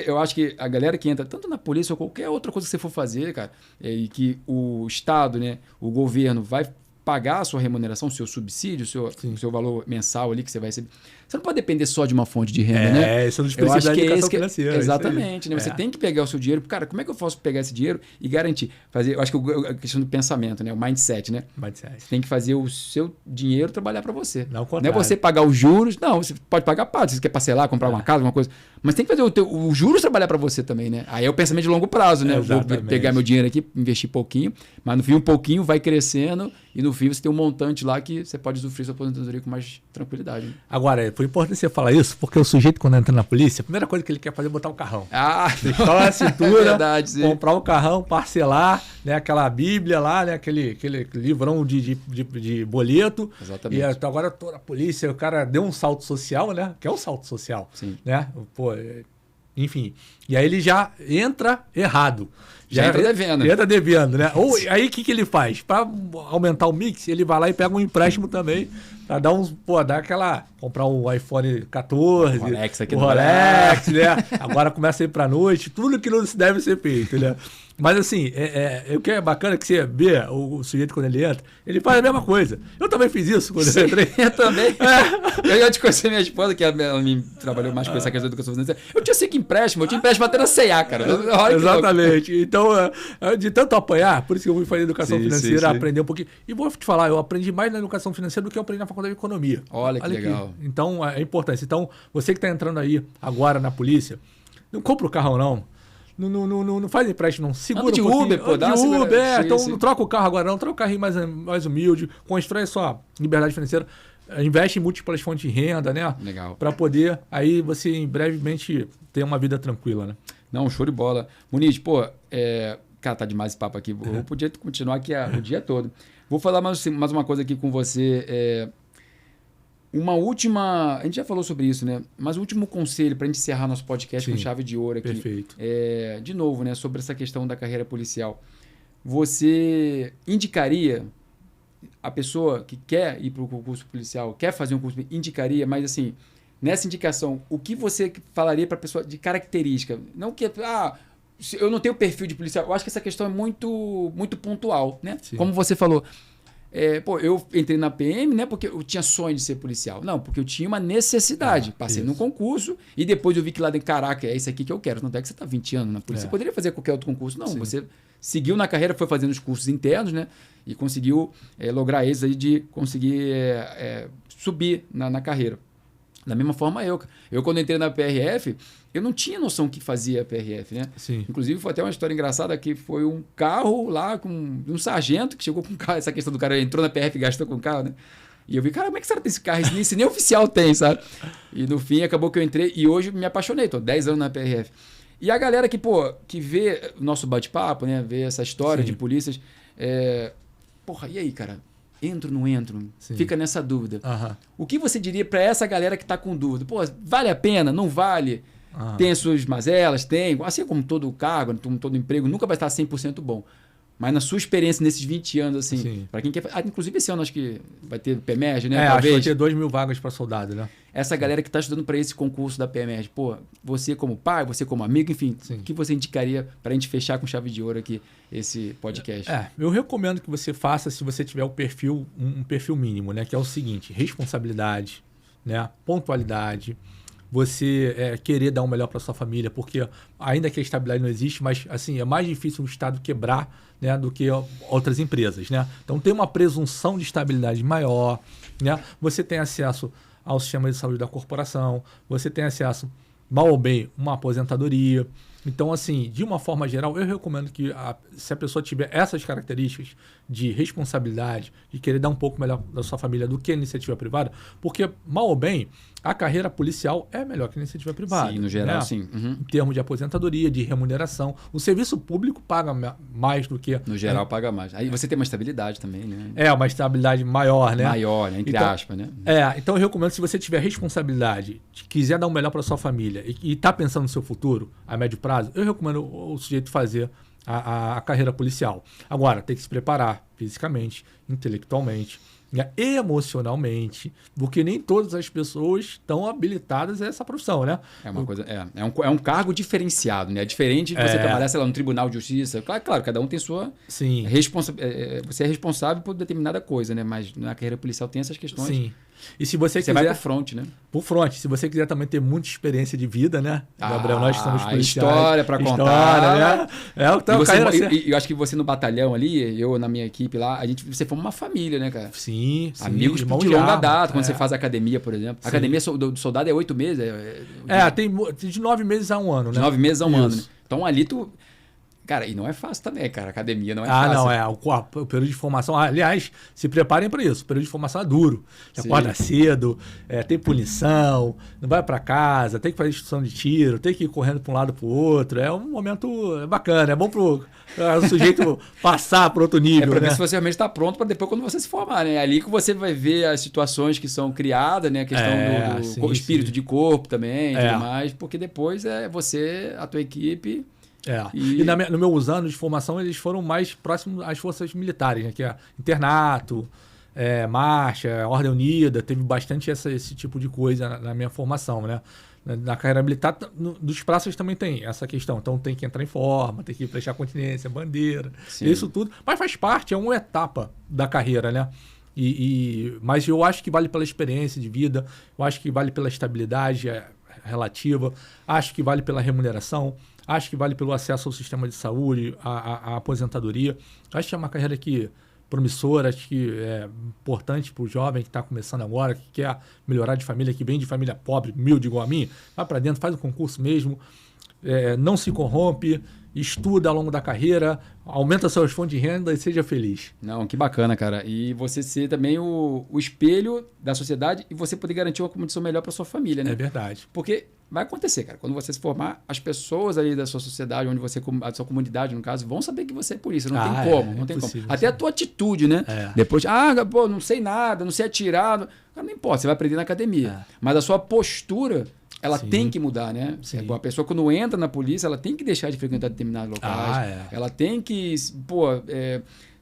eu acho que a galera que entra, tanto na polícia ou qualquer outra coisa que você for fazer, cara, e que o Estado, né, o governo vai pagar a sua remuneração, o seu subsídio, o seu valor mensal ali que você vai receber. Você não pode depender só de uma fonte de renda, né? Isso é um dos princípios da educação financeira. Exatamente. Né? Você tem que pegar o seu dinheiro. Cara, como é que eu posso pegar esse dinheiro e garantir? Eu acho que a questão do pensamento, né? O mindset, né? Você tem que fazer o seu dinheiro trabalhar para você. Não é você pagar os juros. Não, você pode pagar parte. Se você quer parcelar, comprar uma casa, alguma coisa. Mas tem que fazer os juros trabalhar para você também, né? Aí é o pensamento de longo prazo, né? Vou pegar meu dinheiro aqui, investir pouquinho, mas no fim um pouquinho vai crescendo e no fim você tem um montante lá que você pode sofrer sua aposentadoria com mais tranquilidade. Né? Agora, foi importante você falar isso, porque o sujeito, quando entra na polícia, a primeira coisa que ele quer fazer é botar o carrão. Fechar a cintura, verdade, comprar o carrão, parcelar, né, aquela bíblia lá, né, aquele livrão de boleto. Exatamente. E agora eu tô na polícia, o cara deu um salto social, né? Que é um salto social. Sim. Né? Enfim. E aí ele já entra errado. Já entra devendo. Entra devendo, né? Ou aí o que ele faz? Para aumentar o mix, ele vai lá e pega um empréstimo também. Pra dar comprar um iPhone 14, o Rolex, né? Agora começa a ir pra noite, tudo que não se deve ser feito, né? Mas assim, o que é bacana é que você vê o sujeito quando ele entra, ele faz a mesma coisa. Eu também fiz isso quando eu entrei. Eu também. Eu já te conheci minha esposa, que ela me trabalhou mais com essa questão da educação financeira. Eu tinha 5 empréstimos, eu tinha empréstimo até na C&A, cara. Exatamente. Então, de tanto apanhar, por isso que eu fui fazer educação financeira, aprender um pouquinho. E vou te falar, eu aprendi mais na educação financeira do que eu aprendi na faculdade de economia. Olha que legal. Então, é importante. Então, você que está entrando aí agora na polícia, não compra o carro, não. Não faz empréstimo, não. Segura de Uber, pô. Dá de Uber, então não troca o carro agora, não. Troca o carrinho mais humilde. Constrói a sua liberdade financeira. Investe em múltiplas fontes de renda, né? Legal. Para poder, aí você, em brevemente, ter uma vida tranquila, né? Não, show de bola. Muniz, cara, tá demais esse papo aqui. Eu podia continuar aqui o dia todo. Vou falar mais uma coisa aqui com você. Uma última... A gente já falou sobre isso, né? Mas o último conselho para a gente encerrar nosso podcast com chave de ouro aqui. Perfeito. De novo, né? Sobre essa questão da carreira policial. Você indicaria a pessoa que quer ir para o concurso policial, quer fazer um curso, indicaria, mas assim, nessa indicação, o que você falaria para a pessoa de característica? Não que... eu não tenho perfil de policial. Eu acho que essa questão é muito, muito pontual, né? Sim. Como você falou... eu entrei na PM, né? Porque eu tinha sonho de ser policial. Não, porque eu tinha uma necessidade. Passei num concurso e depois eu vi que lá dentro, caraca, é isso aqui que eu quero. Não é que você está 20 anos na polícia. Você poderia fazer qualquer outro concurso. Não, você seguiu na carreira, foi fazendo os cursos internos, né? E conseguiu lograr êxito aí de conseguir subir na carreira. Da mesma forma eu quando entrei na PRF, eu não tinha noção que fazia a PRF, né? Sim. Inclusive, foi até uma história engraçada que foi um carro lá com um sargento que chegou com um carro. Essa questão do cara entrou na PRF e gastou com o carro, né? E eu vi, cara, como é que será que tem esse carro? Isso nem oficial tem, sabe? E no fim, acabou que eu entrei e hoje me apaixonei. Tô 10 anos na PRF. E a galera que vê o nosso bate-papo, né? Vê essa história de polícias. E aí, cara? Entro, não entro? Sim. Fica nessa dúvida. Uhum. O que você diria para essa galera que está com dúvida? Vale a pena? Não vale? Tem as suas mazelas? Tem. Assim como todo cargo, como todo emprego, nunca vai estar 100% bom. Mas na sua experiência nesses 20 anos, assim, para quem quer... inclusive esse ano acho que vai ter PEMERG, né? Acho que vai ter 2.000 vagas para soldado, né? Essa galera que está estudando para esse concurso da PEMERG, você como pai, você como amigo, enfim, o que você indicaria para a gente fechar com chave de ouro aqui esse podcast? Eu recomendo que você faça se você tiver um perfil mínimo, né? Que é o seguinte, responsabilidade, né? Pontualidade, você querer dar o melhor para sua família, porque ainda que a estabilidade não existe, mas assim, é mais difícil um Estado quebrar, né, do que outras empresas, né? Então tem uma presunção de estabilidade maior, né? Você tem acesso ao sistema de saúde da corporação, você tem acesso, mal ou bem, uma aposentadoria. Então, assim, de uma forma geral, eu recomendo que se a pessoa tiver essas características de responsabilidade, de querer dar um pouco melhor da sua família do que a iniciativa privada, porque, mal ou bem, a carreira policial é melhor que a iniciativa privada. Sim, no geral, né? sim. Uhum. Em termos de aposentadoria, de remuneração. O serviço público paga mais do que... No geral, paga mais. Aí você tem uma estabilidade também, né? Uma estabilidade maior, né? Maior, né? Entre aspas, né? Então eu recomendo, se você tiver responsabilidade, quiser dar o melhor para sua família e está pensando no seu futuro, a médio prazo, eu recomendo o sujeito fazer a carreira policial. Agora, tem que se preparar fisicamente, intelectualmente, né, emocionalmente, porque nem todas as pessoas estão habilitadas a essa profissão, né? É um cargo diferenciado, né? É diferente de você trabalhar, sei lá, no Tribunal de Justiça. Claro, cada um tem sua você é responsável por determinada coisa, né? Mas na carreira policial tem essas questões. Sim. E se você quiser... vai pro front, né? Pro front. Se você quiser também ter muita experiência de vida, né? Gabriel, nós estamos policiais. História para contar. Né? Eu acho que você no batalhão ali, eu na minha equipe lá, você forma uma família, né, cara? Sim. Amigos de longa data, quando você faz academia, por exemplo. A academia do soldado é 8 meses? Tem de 9 meses a 1 ano, né? De 9 meses a 1 ano, né? Então ali tu... Cara, e não é fácil também, cara. Academia não é fácil. O período de formação... Aliás, se preparem para isso. O período de formação é duro. Você acorda cedo, tem punição, não vai para casa, tem que fazer instrução de tiro, tem que ir correndo para um lado para o outro. É um momento bacana. É bom para o sujeito passar para outro nível. Para ver se você realmente está pronto para depois quando você se formar, né? É ali que você vai ver as situações que são criadas, né? A questão do espírito de corpo também, tudo mais. Porque depois a tua equipe... E no meus anos de formação, eles foram mais próximos às forças militares, né? Que é internato, marcha, ordem unida, teve bastante esse tipo de coisa na minha formação, né? Na carreira militar, dos praças também tem essa questão. Então tem que entrar em forma, tem que prestar continência, bandeira, isso tudo. Mas faz parte, é uma etapa da carreira, né? Mas eu acho que vale pela experiência de vida, eu acho que vale pela estabilidade relativa, acho que vale pela remuneração, acho que vale pelo acesso ao sistema de saúde, à aposentadoria. Acho que é uma carreira promissora, acho que é importante para o jovem que está começando agora, que quer melhorar de família, que vem de família pobre, humilde igual a mim. Vai para dentro, faz o concurso mesmo, não se corrompe, estuda ao longo da carreira, aumenta suas fontes de renda e seja feliz. Não, que bacana, cara. E você ser também o espelho da sociedade e você poder garantir uma condição melhor para sua família, né? É verdade. Porque vai acontecer, cara. Quando você se formar, as pessoas ali da sua sociedade, a sua comunidade, no caso, vão saber que você é polícia. Não tem como, não tem como. Até a tua atitude, né? Depois, não sei nada, não sei atirar. Cara, não importa, você vai aprender na academia. Mas a sua postura... ela tem que mudar, né? A pessoa, quando entra na polícia, ela tem que deixar de frequentar determinados locais. Ela tem que,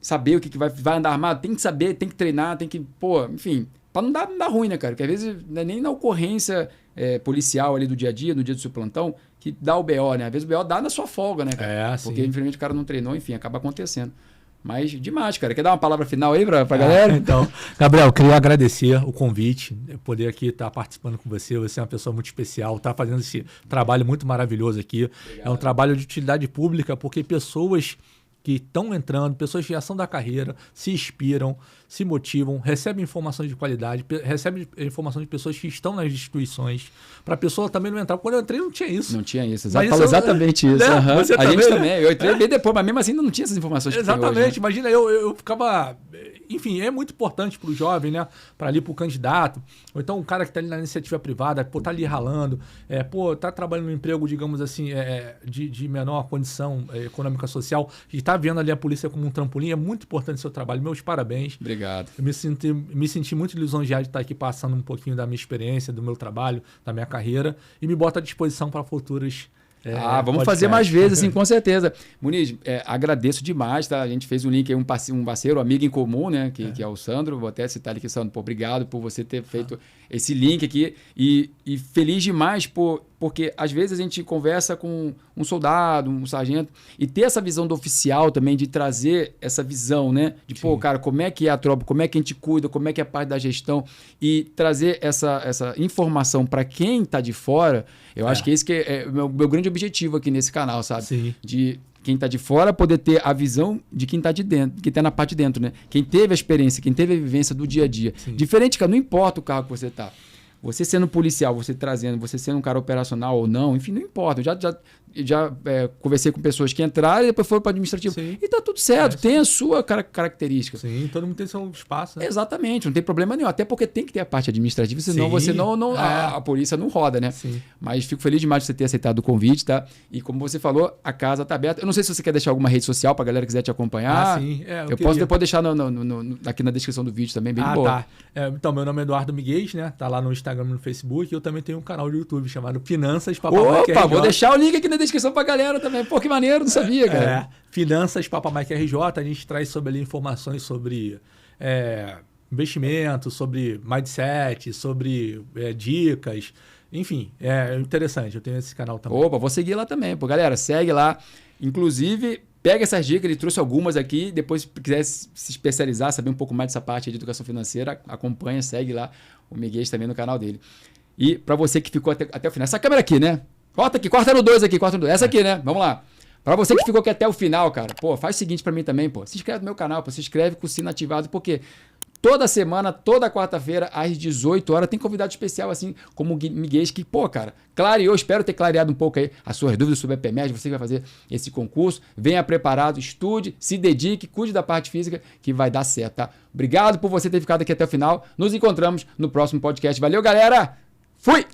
saber o que vai andar armado, tem que saber, tem que treinar, tem que, enfim, para não dar ruim, né, cara? Porque às vezes não é nem na ocorrência policial ali do dia a dia, no dia do seu plantão, que dá o BO, né? Às vezes o BO dá na sua folga, né, cara? Porque, infelizmente, o cara não treinou, enfim, acaba acontecendo. Mas demais, cara. Quer dar uma palavra final aí pra galera? Então, Gabriel, eu queria agradecer o convite, poder aqui estar participando com você. Você é uma pessoa muito especial, está fazendo esse trabalho muito maravilhoso aqui. Obrigado. É um trabalho de utilidade pública, porque pessoas que estão entrando, pessoas que já são da carreira, se inspiram, se motivam, recebem informações de qualidade, recebem informações de pessoas que estão nas instituições, para a pessoa também não entrar. Quando eu entrei, não tinha isso. Não tinha isso, exatamente isso. Você a gente também. Eu entrei bem depois, mas mesmo assim não tinha essas informações. Exatamente. Que tem hoje, né? Imagina, eu ficava... Enfim, é muito importante para o jovem, né? Para ali, para o candidato. Ou então o cara que está ali na iniciativa privada, tá ali ralando, tá trabalhando num emprego, digamos assim, de menor condição econômica social, e está vendo ali a polícia como um trampolim. É muito importante o seu trabalho. Meus parabéns. Obrigado. Eu me senti muito lisonjeado de estar aqui passando um pouquinho da minha experiência, do meu trabalho, da minha carreira, e me boto à disposição para futuros... vamos fazer mais vezes, assim, com certeza. Muniz, agradeço demais, tá? A gente fez um link aí, um parceiro, amigo em comum, né? Que é o Sandro. Vou até citar ele aqui, Sandro. Obrigado por você ter feito esse link aqui. E feliz demais por porque às vezes a gente conversa com um soldado, um sargento, e ter essa visão do oficial também, de trazer essa visão, né? De, pô, cara, como é que é a tropa, como é que a gente cuida, como é que é a parte da gestão, e trazer essa informação para quem tá de fora, eu acho que esse que é o meu grande objetivo aqui nesse canal, sabe? Sim. De quem está de fora poder ter a visão de quem está de dentro, quem está na parte de dentro, né? Quem teve a experiência, quem teve a vivência do dia a dia. Sim. Diferente, cara, não importa o carro que você está. Você sendo policial, você trazendo, você sendo um cara operacional ou não, enfim, não importa. Eu já conversei com pessoas que entraram e depois foram para o administrativo. Sim. E tá tudo certo, tem a sua característica. Sim, todo mundo tem seu espaço. Né? Exatamente, não tem problema nenhum. Até porque tem que ter a parte administrativa, senão você a polícia não roda, né? Sim. Mas fico feliz demais de você ter aceitado o convite, tá? E como você falou, a casa tá aberta. Eu não sei se você quer deixar alguma rede social pra galera que quiser te acompanhar. Sim. Eu posso depois deixar aqui na descrição do vídeo também, bem boa. Tá. Então, meu nome é Eduardo Miguel, né? Tá lá no Instagram e no Facebook. E eu também tenho um canal do YouTube chamado Finanças Papamaique RJ. Opa, vou deixar o link aqui na descrição pra galera também. Pô, que maneiro, não sabia, cara. Finanças Papamaique RJ. A gente traz sobre ali informações sobre investimento, sobre mindset, sobre dicas. Enfim, é interessante. Eu tenho esse canal também. Opa, vou seguir lá também. Pô, galera, segue lá. Inclusive, pega essas dicas, ele trouxe algumas aqui. Depois, se quiser se especializar, saber um pouco mais dessa parte de educação financeira, acompanha, segue lá o Miguel também no canal dele. E para você que ficou até o final, essa câmera aqui, né? Corta aqui, corta no 2 aqui, corta no 2. Essa aqui, né? Vamos lá. Para você que ficou aqui até o final, cara, pô, faz o seguinte para mim também, pô. Se inscreve no meu canal, pô, se inscreve com o sino ativado, porque toda semana, toda quarta-feira, às 18 horas, tem convidado especial, assim, como o Miguel, que, pô, cara, clareou, espero ter clareado um pouco aí as suas dúvidas sobre a EPMED, você que vai fazer esse concurso, venha preparado, estude, se dedique, cuide da parte física, que vai dar certo, tá? Obrigado por você ter ficado aqui até o final, nos encontramos no próximo podcast. Valeu, galera! Fui!